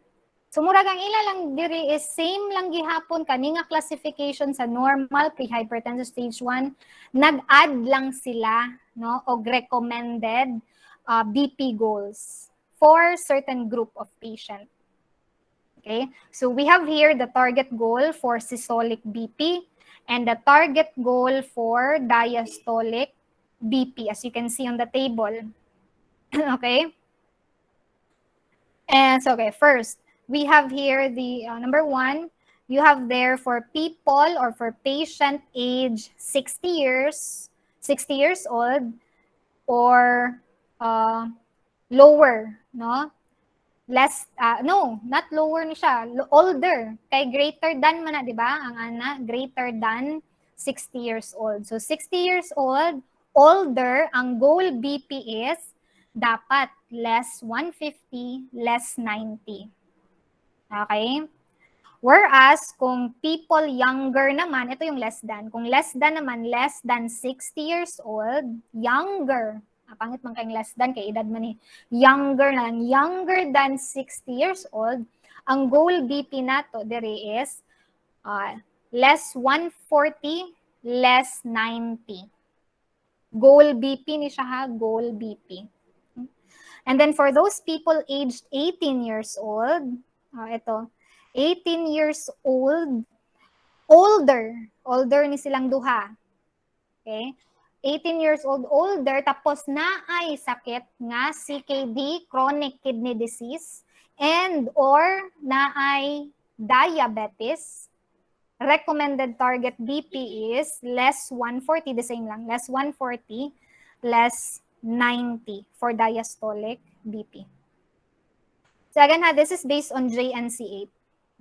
So murag ang ila lang diri is same lang gihapon kani nga classification sa normal pre-hypertension stage 1, nag-add lang sila no og recommended BP goals for certain group of patient. Okay? So we have here the target goal for systolic BP and the target goal for diastolic BP as you can see on the table. Okay? And so okay, first we have here the number 1, you have there for people or for patient age 60 years old or lower, no? Less, no, not lower ni siya, older. Kay greater than man na, di ba? Ang ana, greater than 60 years old. So 60 years old, older, ang goal BP is dapat less 150, less 90. Okay? Whereas, kung people younger naman, ito yung less than. Kung less than naman, less than 60 years old, younger. Pangit man kayong less than, kay edad man younger na lang. Younger than 60 years old, ang goal BP nato dere is less 140, less 90. Goal BP ni siya ha, goal BP. And then for those people aged 18 years old, ito, 18 years old, older ni silang duha. Okay? 18 years old, older, tapos naay sakit nga CKD, chronic kidney disease, and or naay diabetes. Recommended target BP is less 140, the same lang, less 140, less 90 for diastolic BP. So again, this is based on JNC8.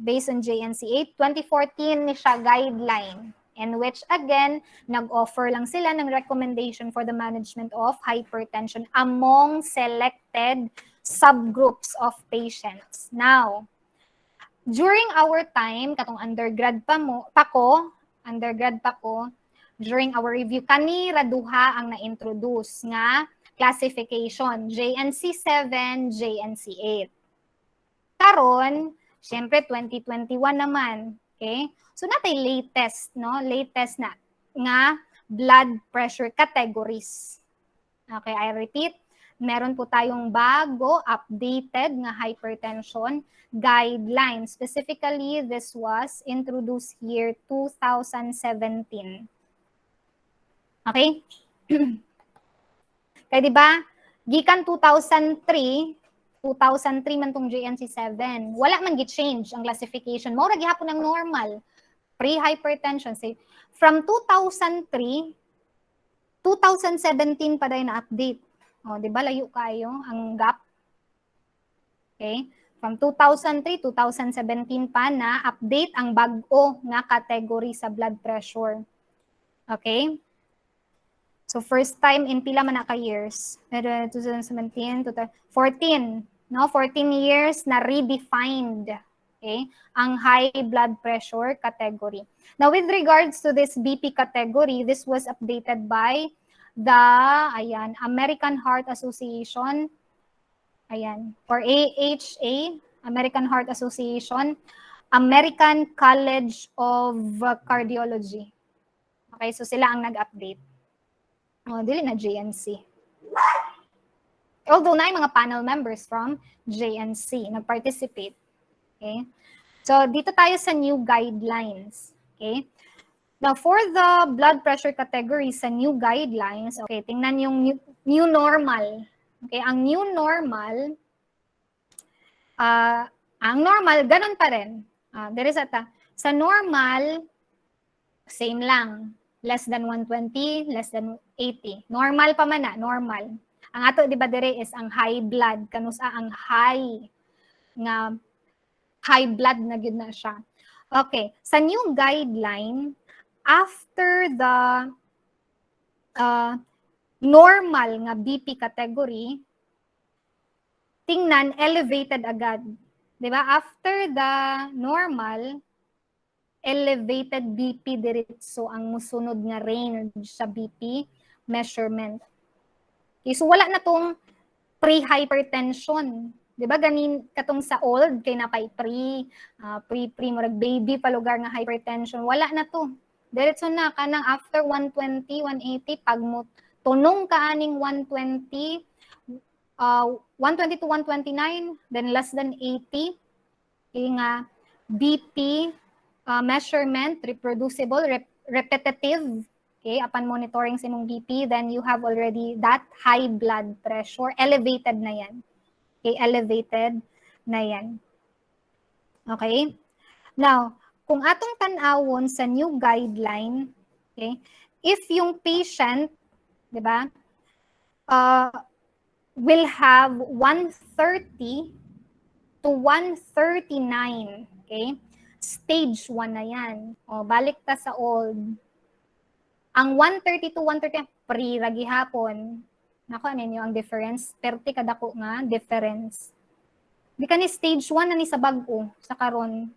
Based on JNC8, 2014 ni siya guideline in which again, nag-offer lang sila ng recommendation for the management of hypertension among selected subgroups of patients. Now, during our time, katong undergrad pa ko, during our review, kanira duha ang na-introduce nga classification, JNC7, JNC8. Karon, syempre 2021 naman, okay? So natay latest, no? Latest na nga blood pressure categories. Okay, I repeat, meron po tayong bago, updated nga hypertension guideline. Specifically, this was introduced year 2017. Okay? Kaya di ba, gikan 2003 man tong JNC7. Wala man gi-change ang classification. Mao ra gihapon ang normal. Pre-hypertension. Say, from 2003, 2017 pa dahil na-update. O, di ba, layo kayo ang gap. Okay? From 2003, 2017 pa na-update ang bag-o nga category sa blood pressure. Okay? So, first time in pila man na ka years. 2017, 2014. No? 14 years na redefined. Okay? Ang high blood pressure category. Now, with regards to this BP category, this was updated by the, ayan, American Heart Association, ayan, or AHA, American Heart Association, American College of Cardiology. Okay, so sila ang nag-update. Oh, dili na JNC. Although na mga panel members from JNC nag-participate. Okay? So, dito tayo sa new guidelines. Okay? Now, for the blood pressure category sa new guidelines, okay, tingnan yung new normal. Okay, ang new normal, ang normal, ganun pa rin. There is sa normal, same lang. Less than 120, less than 80. Normal pa man na, normal. Ang ato, di ba, dire is ang high blood. Kanusa ang high blood na gyud na siya. Okay, sa new guideline, after the normal nga BP category, tingnan elevated agad. 'Di ba? After the normal, elevated BP diretso ang musunod nga range sa BP measurement. Okay, so wala na tong pre-hypertension. 'Di ba ganin katong sa old kay napay pre murag baby pa lugar nga hypertension, wala na to. Diretso na kanang after 120, 180 pag mo tunong ka aning 120 to 129, then less than 80 nga BP measurement, reproducible, repetitive. Okay, upon monitoring sa imong BP, then you have already that high blood pressure, elevated na yan. Okay, elevated na yan. Okay? Now, kung atong tanawon sa new guideline, okay, if yung patient, di ba, will have 130 to 139, okay? Stage 1 na yan. O, balik ta sa old. Ang 130 to 130, pre-ragi hapon. Nako, ano nyo ang difference? 30 kadako nga, difference. Di ka ni stage 1 na ni sa bago, sa karon.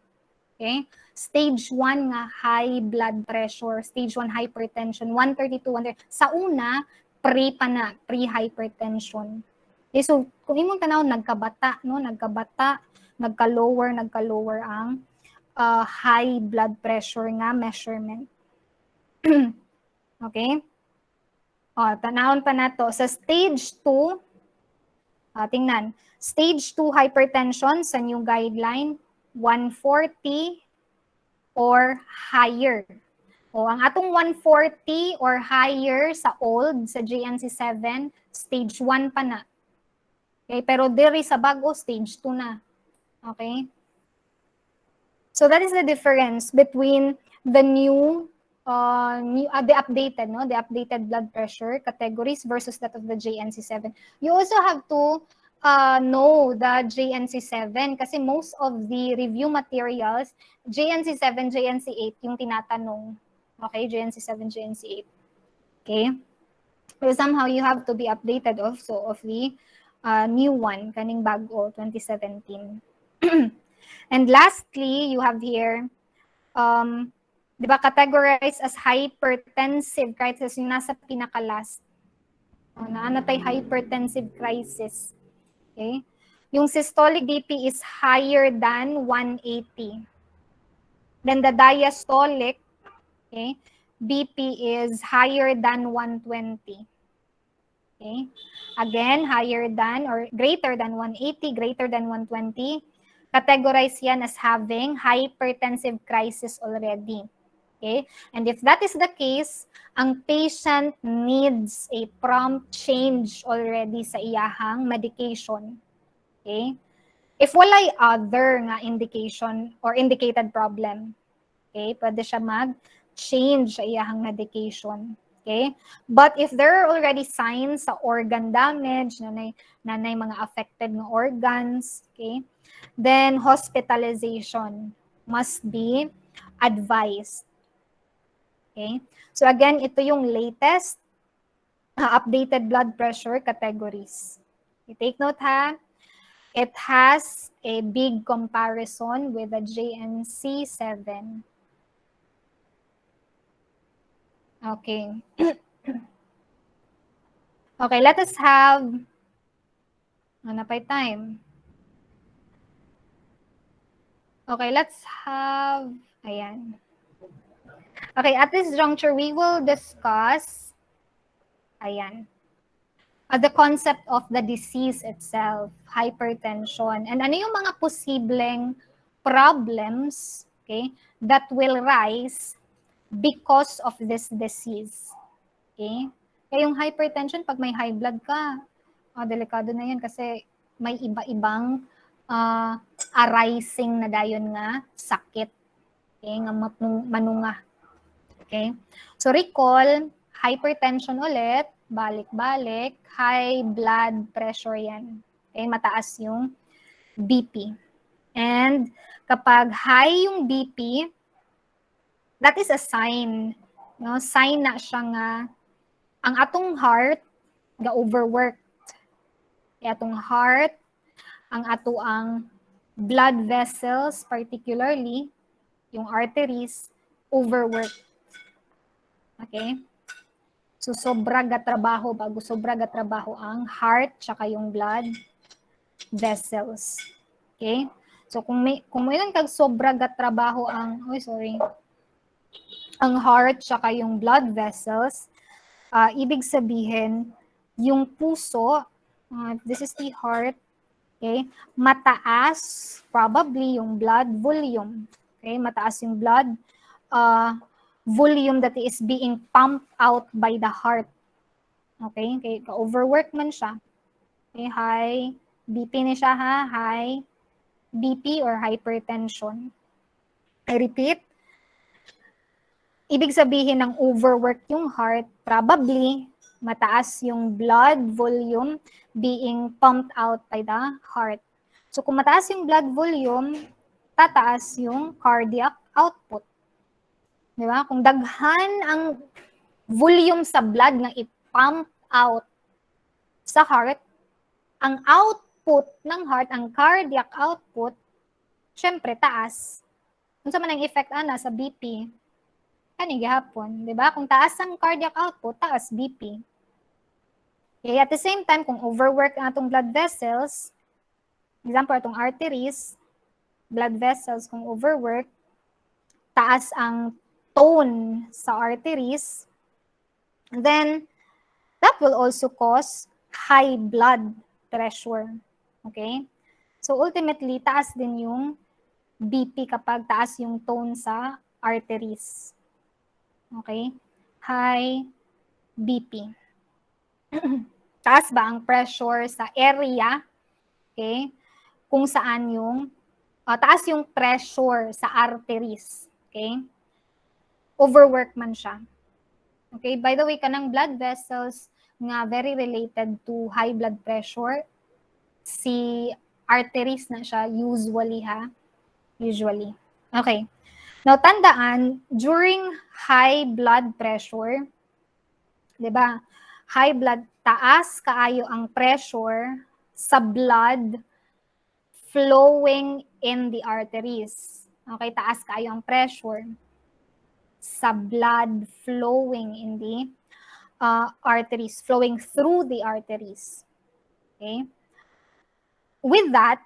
Okay? Stage 1 nga high blood pressure, stage 1 hypertension, 130 to 130. Sa una, pre pa na, pre-hypertension. Okay, so kung imong tanaw nagkabata, no, nagka-lower ang high blood pressure nga measurement. Okay? Tanawon pa nato sa stage 2. Tingnan. Stage 2 hypertension sa new guideline, 140 or higher. Ang atong 140 or higher sa old, sa JNC7, stage 1 pa na. Okay, pero diri sa bago, stage 2 na. Okay? So that is the difference between the the updated blood pressure categories versus that of the JNC7. You also have to know the JNC7 kasi most of the review materials, JNC7, JNC8 yung tinatanong. Okay, JNC7, JNC8. Okay? So somehow you have to be updated also of the new one, kaning bago, 2017. And lastly, you have here, di ba, categorized as hypertensive crisis, yung nasa pinaka-last. Naano tayo hypertensive crisis. Okay? Yung systolic BP is higher than 180. Then the diastolic, okay, BP is higher than 120. Okay? Again, higher than or greater than 180, greater than 120. Categorize yan as having hypertensive crisis already. Okay? And if that is the case, ang patient needs a prompt change already sa iyahang medication. Okay? If walay other nga indication or indicated problem, okay, pwede siya mag-change sa iyahang medication. Okay? But if there are already signs sa organ damage, nanay mga affected ng organs, okay, then hospitalization must be advised. Okay? So again, ito yung latest updated blood pressure categories. Okay, take note ha. It has a big comparison with the JNC7. Okay. Okay, let us have, ano pa yung time? Okay, let's have, ayan. Okay, at this juncture, we will discuss, ayan, the concept of the disease itself, hypertension, and ano yung mga posibleng problems, okay, that will rise because of this disease. Okay? Kaya yung hypertension, pag may high blood ka, delikado na yan kasi may iba-ibang arising na dayon nga sakit. Okay? Nga manunga. Okay? So recall, hypertension ulit, balik-balik, high blood pressure yan. Okay? Mataas yung BP. And kapag high yung BP, that is a sign. No? Sign na siya nga ang atong heart ga overwork. Atong heart, ang ato ang blood vessels, particularly yung arteries, overwork. Okay? So sobra ga trabaho, bago sobra ga trabaho ang heart tsaka yung blood vessels. Okay? So kung mayroon kag sobra ga trabaho ang ang heart tsaka yung blood vessels, ibig sabihin yung puso, this is the heart, okay, mataas probably yung blood volume. Okay, mataas yung blood volume that is being pumped out by the heart. Okay, okay, overwork man siya. Okay, high BP ni siya ha, high BP or hypertension. I repeat, ibig sabihin ng overwork yung heart, probably mataas yung blood volume being pumped out by the heart. So kung mataas yung blood volume, tataas yung cardiac output. Di ba? Kung daghan ang volume sa blood na i-pump out sa heart, ang output ng heart, ang cardiac output, syempre taas. Kung sa man ang effect sa BP, kani gihapon, di ba? Kung taas ang cardiac output, taas BP. Okay, at the same time, kung overwork ang atong blood vessels, example, atong arteries, blood vessels, kung overwork, taas ang tone sa arteries, then that will also cause high blood pressure. Okay? So ultimately, taas din yung BP kapag taas yung tone sa arteries. Okay? High BP. Taas ba ang pressure sa area, okay, kung saan yung, taas yung pressure sa arteries, okay, overwork man siya. Okay, by the way, kanang blood vessels nga very related to high blood pressure, si arteries na siya usually ha, usually. Okay, now tandaan, during high blood pressure, di ba, high blood, taas kaayo ang pressure sa blood flowing in the arteries. Okay, taas kaayo ang pressure sa blood flowing in the arteries, flowing through the arteries. Okay? With that,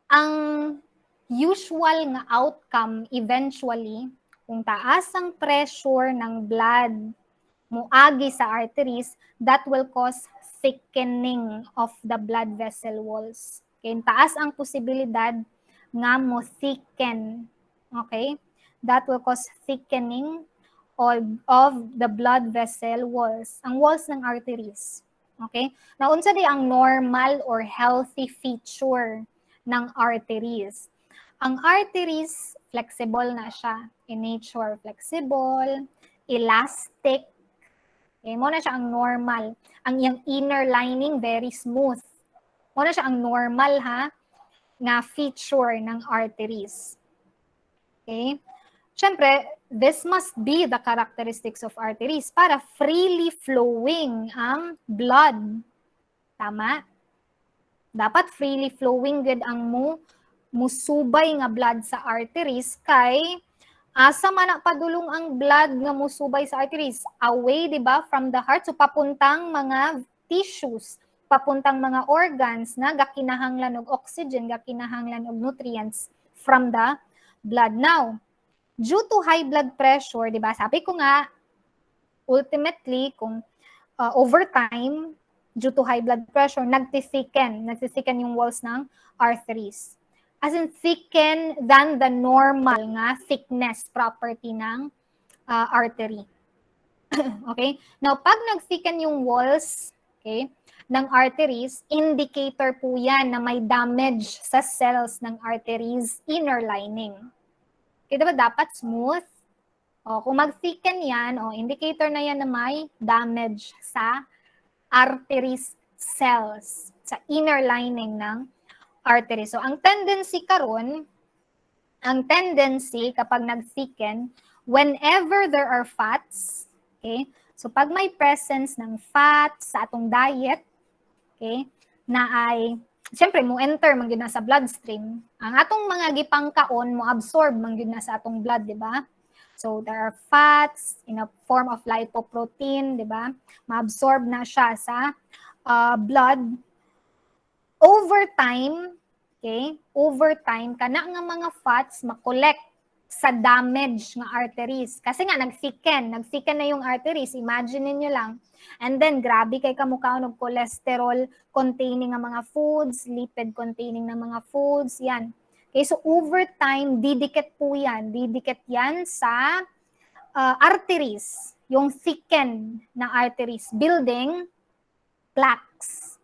ang usual nga outcome eventually, kung taas ang pressure ng blood muagi sa arteries, that will cause thickening of the blood vessel walls. Okay, taas ang posibilidad nga mo thicken. Okay? That will cause thickening of the blood vessel walls, ang walls ng arteries. Okay? Now, unsa di ang normal or healthy feature ng arteries? Ang arteries, flexible na siya. In nature, flexible, elastic. Okay, mo na siya ang normal. Ang iyang inner lining, very smooth. Mo na siya ang normal ha, na feature ng arteries. Okay? Siyempre, this must be the characteristics of arteries para freely flowing ang blood. Tama? Dapat freely flowing good ang musubay nga blood sa arteries kay Asa man na padulong ang blood nga musubay sa arteries? Away, di ba, from the heart. So, papuntang mga tissues, papuntang mga organs na gakinahanglan og oxygen, gakinahanglan og nutrients from the blood. Now, due to high blood pressure, di ba, sabi ko nga, ultimately, kung over time, due to high blood pressure, nagtithicken yung walls ng arteries. As in, thicken than the normal nga thickness property ng artery. Okay? Now, pag nag-thicken yung walls, okay, ng arteries, indicator po yan na may damage sa cells ng arteries inner lining. Okay, diba dapat smooth? O, kung mag-thicken yan, indicator na yan na may damage sa arteries cells, sa inner lining ng artery. So, ang tendency kapag nag-thicken, whenever there are fats, okay, so pag may presence ng fats sa atong diet, okay, na ay, siyempre, mo enter man gyud na sa bloodstream, ang atong mga gipangkaon mo absorb man gyud na sa atong blood, di ba? So, there are fats in a form of lipoprotein, di ba? Ma-absorb na siya sa blood. Over time, kana nga mga fats makolekt sa damage nga arteries. Kasi nga, nag-thicken na yung arteries. Imagine niyo lang. And then, grabe kay kamukha ng cholesterol containing ng mga foods, lipid containing ng mga foods, yan. Okay, so over time, didikit po yan. Didikit yan sa arteries, yung thickened na arteries, building plaques.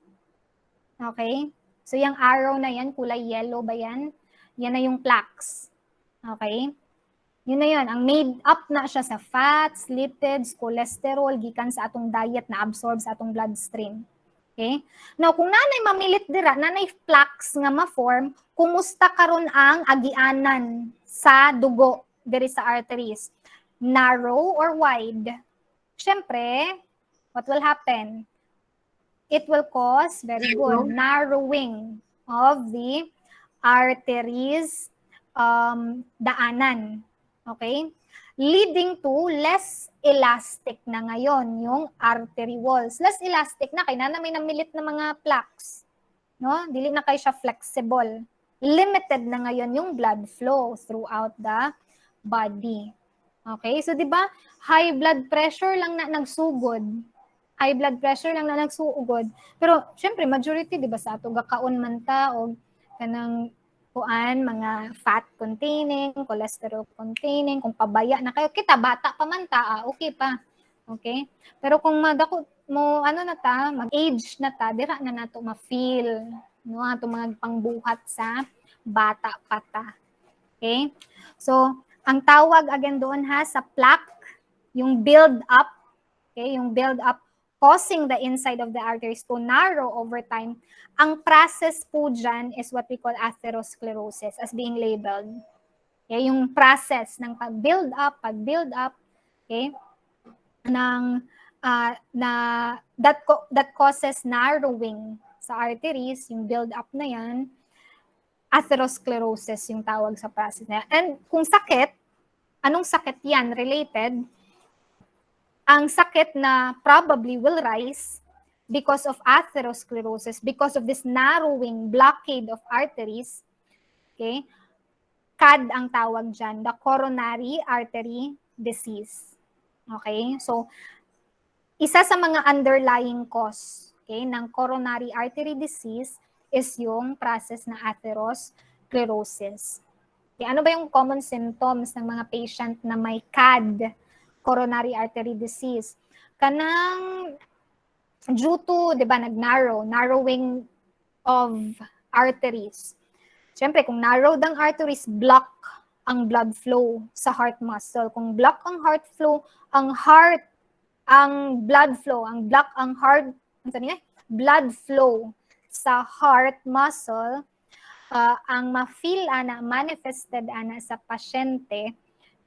Okay? So, yung arrow na yan, kulay yellow ba yan? Yan na yung plaques. Okay? Yun na yun. Ang made up na siya sa fats, lipids, cholesterol, gikan sa atong diet na absorb sa atong bloodstream. Okay? Now, kung nanay mamilit dira, nanay plaques nga ma-form, kumusta karon ang agianan sa dugo diri sa arteries? Narrow or wide? Siyempre, what will happen? It will cause, very good, narrowing of the arteries daanan. Okay? Leading to less elastic na ngayon yung artery walls. Less elastic na, kaya na may namilit na mga plaques. No? Dili na kayo siya flexible. Limited na ngayon yung blood flow throughout the body. Okay? So, di ba, high blood pressure lang na nagsugod. High blood pressure lang na nagsuugod. Pero, syempre, majority, di ba, sa ato gakaon man ta, o kanang kuan, mga fat containing, cholesterol containing, kung pabaya na kayo, kita, bata pa man ta, okay pa. Okay? Pero kung madako mo, mag-age na ta, dira na nato ma-feel, no, ato mga pangbuhat sa bata pa ta. Okay? So, ang tawag again doon sa plaque, yung build up, okay, yung build up causing the inside of the arteries to narrow over time. Ang process po dyan is what we call atherosclerosis as being labeled. Okay, yung process ng pag-build up, okay, that causes narrowing sa arteries, yung build up na yan, atherosclerosis yung tawag sa process na yan. And kung sakit, anong sakit yan related? Ang sakit na probably will rise because of atherosclerosis, because of this narrowing blockade of arteries, okay? CAD ang tawag dyan, the coronary artery disease. Okay? So, isa sa mga underlying cause, okay, ng coronary artery disease is yung process na atherosclerosis. Okay, ano ba yung common symptoms ng mga patient na may CAD, coronary artery disease? Kanang due to, di ba, narrowing of arteries. Siyempre, kung narrowed ang arteries, block ang blood flow sa heart muscle. Kung block ang heart flow, blood flow sa heart muscle, ang ma-feel manifested sa pasyente,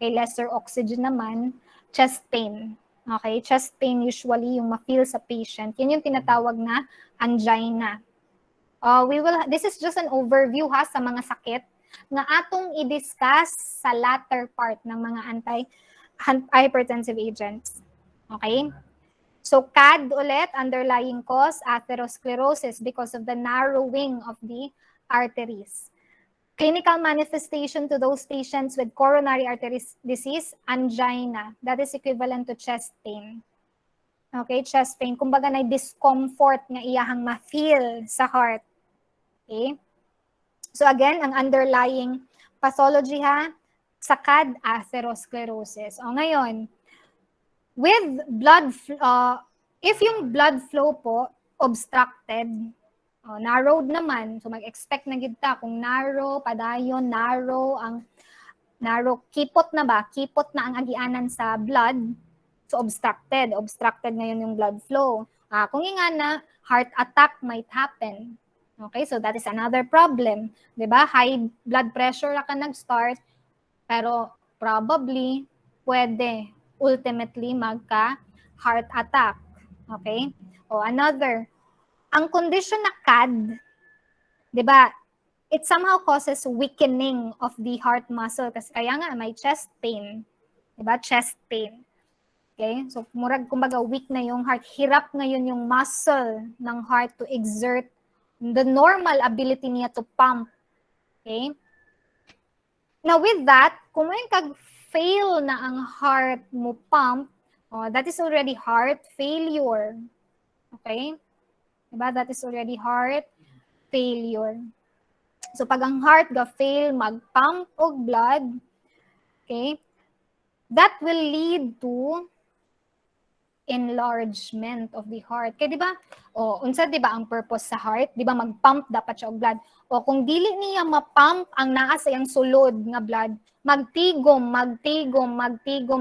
kay lesser oxygen naman, chest pain. Okay, chest pain usually yung ma-feel sa patient. Yan yung tinatawag na angina. This is just an overview sa mga sakit nga atong i-discuss sa latter part ng mga antihypertensive agents. Okay? So CAD ulit, underlying cause, atherosclerosis because of the narrowing of the arteries. Clinical manifestation to those patients with coronary artery disease, angina. That is equivalent to chest pain. Okay, chest pain. Kumbaga na discomfort nga iyahang ma-feel sa heart. Okay? So again, ang underlying pathology ha, sa CAD, atherosclerosis. O ngayon, with blood, if yung blood flow po obstructed, narrowed naman, so mag-expect na gid ta kung narrow, padayon, narrow, kipot na ba? Kipot na ang agianan sa blood, so obstructed ngayon yung blood flow. Kung nga na, heart attack might happen. Okay, so that is another problem. Diba? High blood pressure ka nag-start, pero probably, pwede ultimately magka-heart attack. Okay? O another, ang condition na CAD, di ba, it somehow causes weakening of the heart muscle. Kasi kaya nga, may chest pain. Di ba? Chest pain. Okay? So, murag, kumbaga, weak na yung heart. Hirap ngayon yung muscle ng heart to exert the normal ability niya to pump. Okay? Now, with that, kung may kag-fail na ang heart mo pump, that is already heart failure. Okay? Diba? That is already heart failure. So, pag ang heart ga-fail mag-pump og blood, okay, that will lead to enlargement of the heart. Kaya diba, unsa diba ang purpose sa heart? Diba mag-pump dapat siya og blood. Kung dili niya ma-pump ang naa sa iyang sulod nga blood, magtigom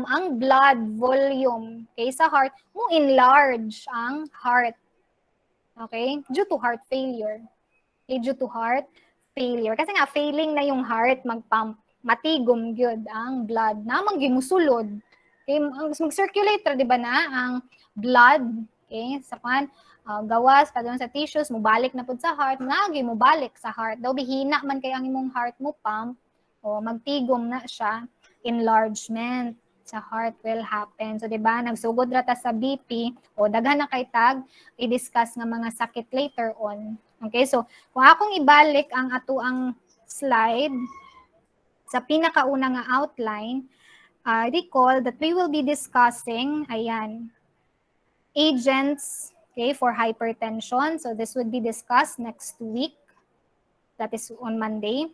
ang blood volume, okay, sa heart, mo enlarge ang heart. Okay? Due to heart failure. Okay? Due to heart failure. Kasi nga, failing na yung heart mag-pump. Matigom gyud ang blood. Namang gimusulod. Okay? Mag-circulate, di ba na, ang blood. Okay? Sa gawas, padung sa tissues, mubalik na pud sa heart. Nga, mubalik sa heart. Daw, bihina man kay ang imong heart mo pump. Magtigom na siya. Enlargement sa heart will happen. So, di ba, nagsugod rata sa BP, daghan na kay tag, i-discuss nga mga sakit later on. Okay, so, kung akong ibalik ang atuang slide, sa pinakauna nga outline, recall that we will be discussing, ayan, agents, okay, for hypertension. So, this would be discussed next week. That is on Monday.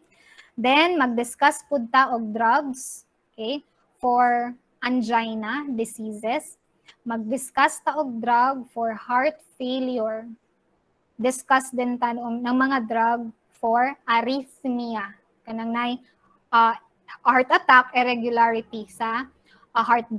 Then, mag-discuss pud ta og drugs, okay, for angina diseases. Mag-discuss ta og drug for heart failure. Discuss din ta ng mga drug for arrhythmia. Kanang nay heart attack, irregularity sa heart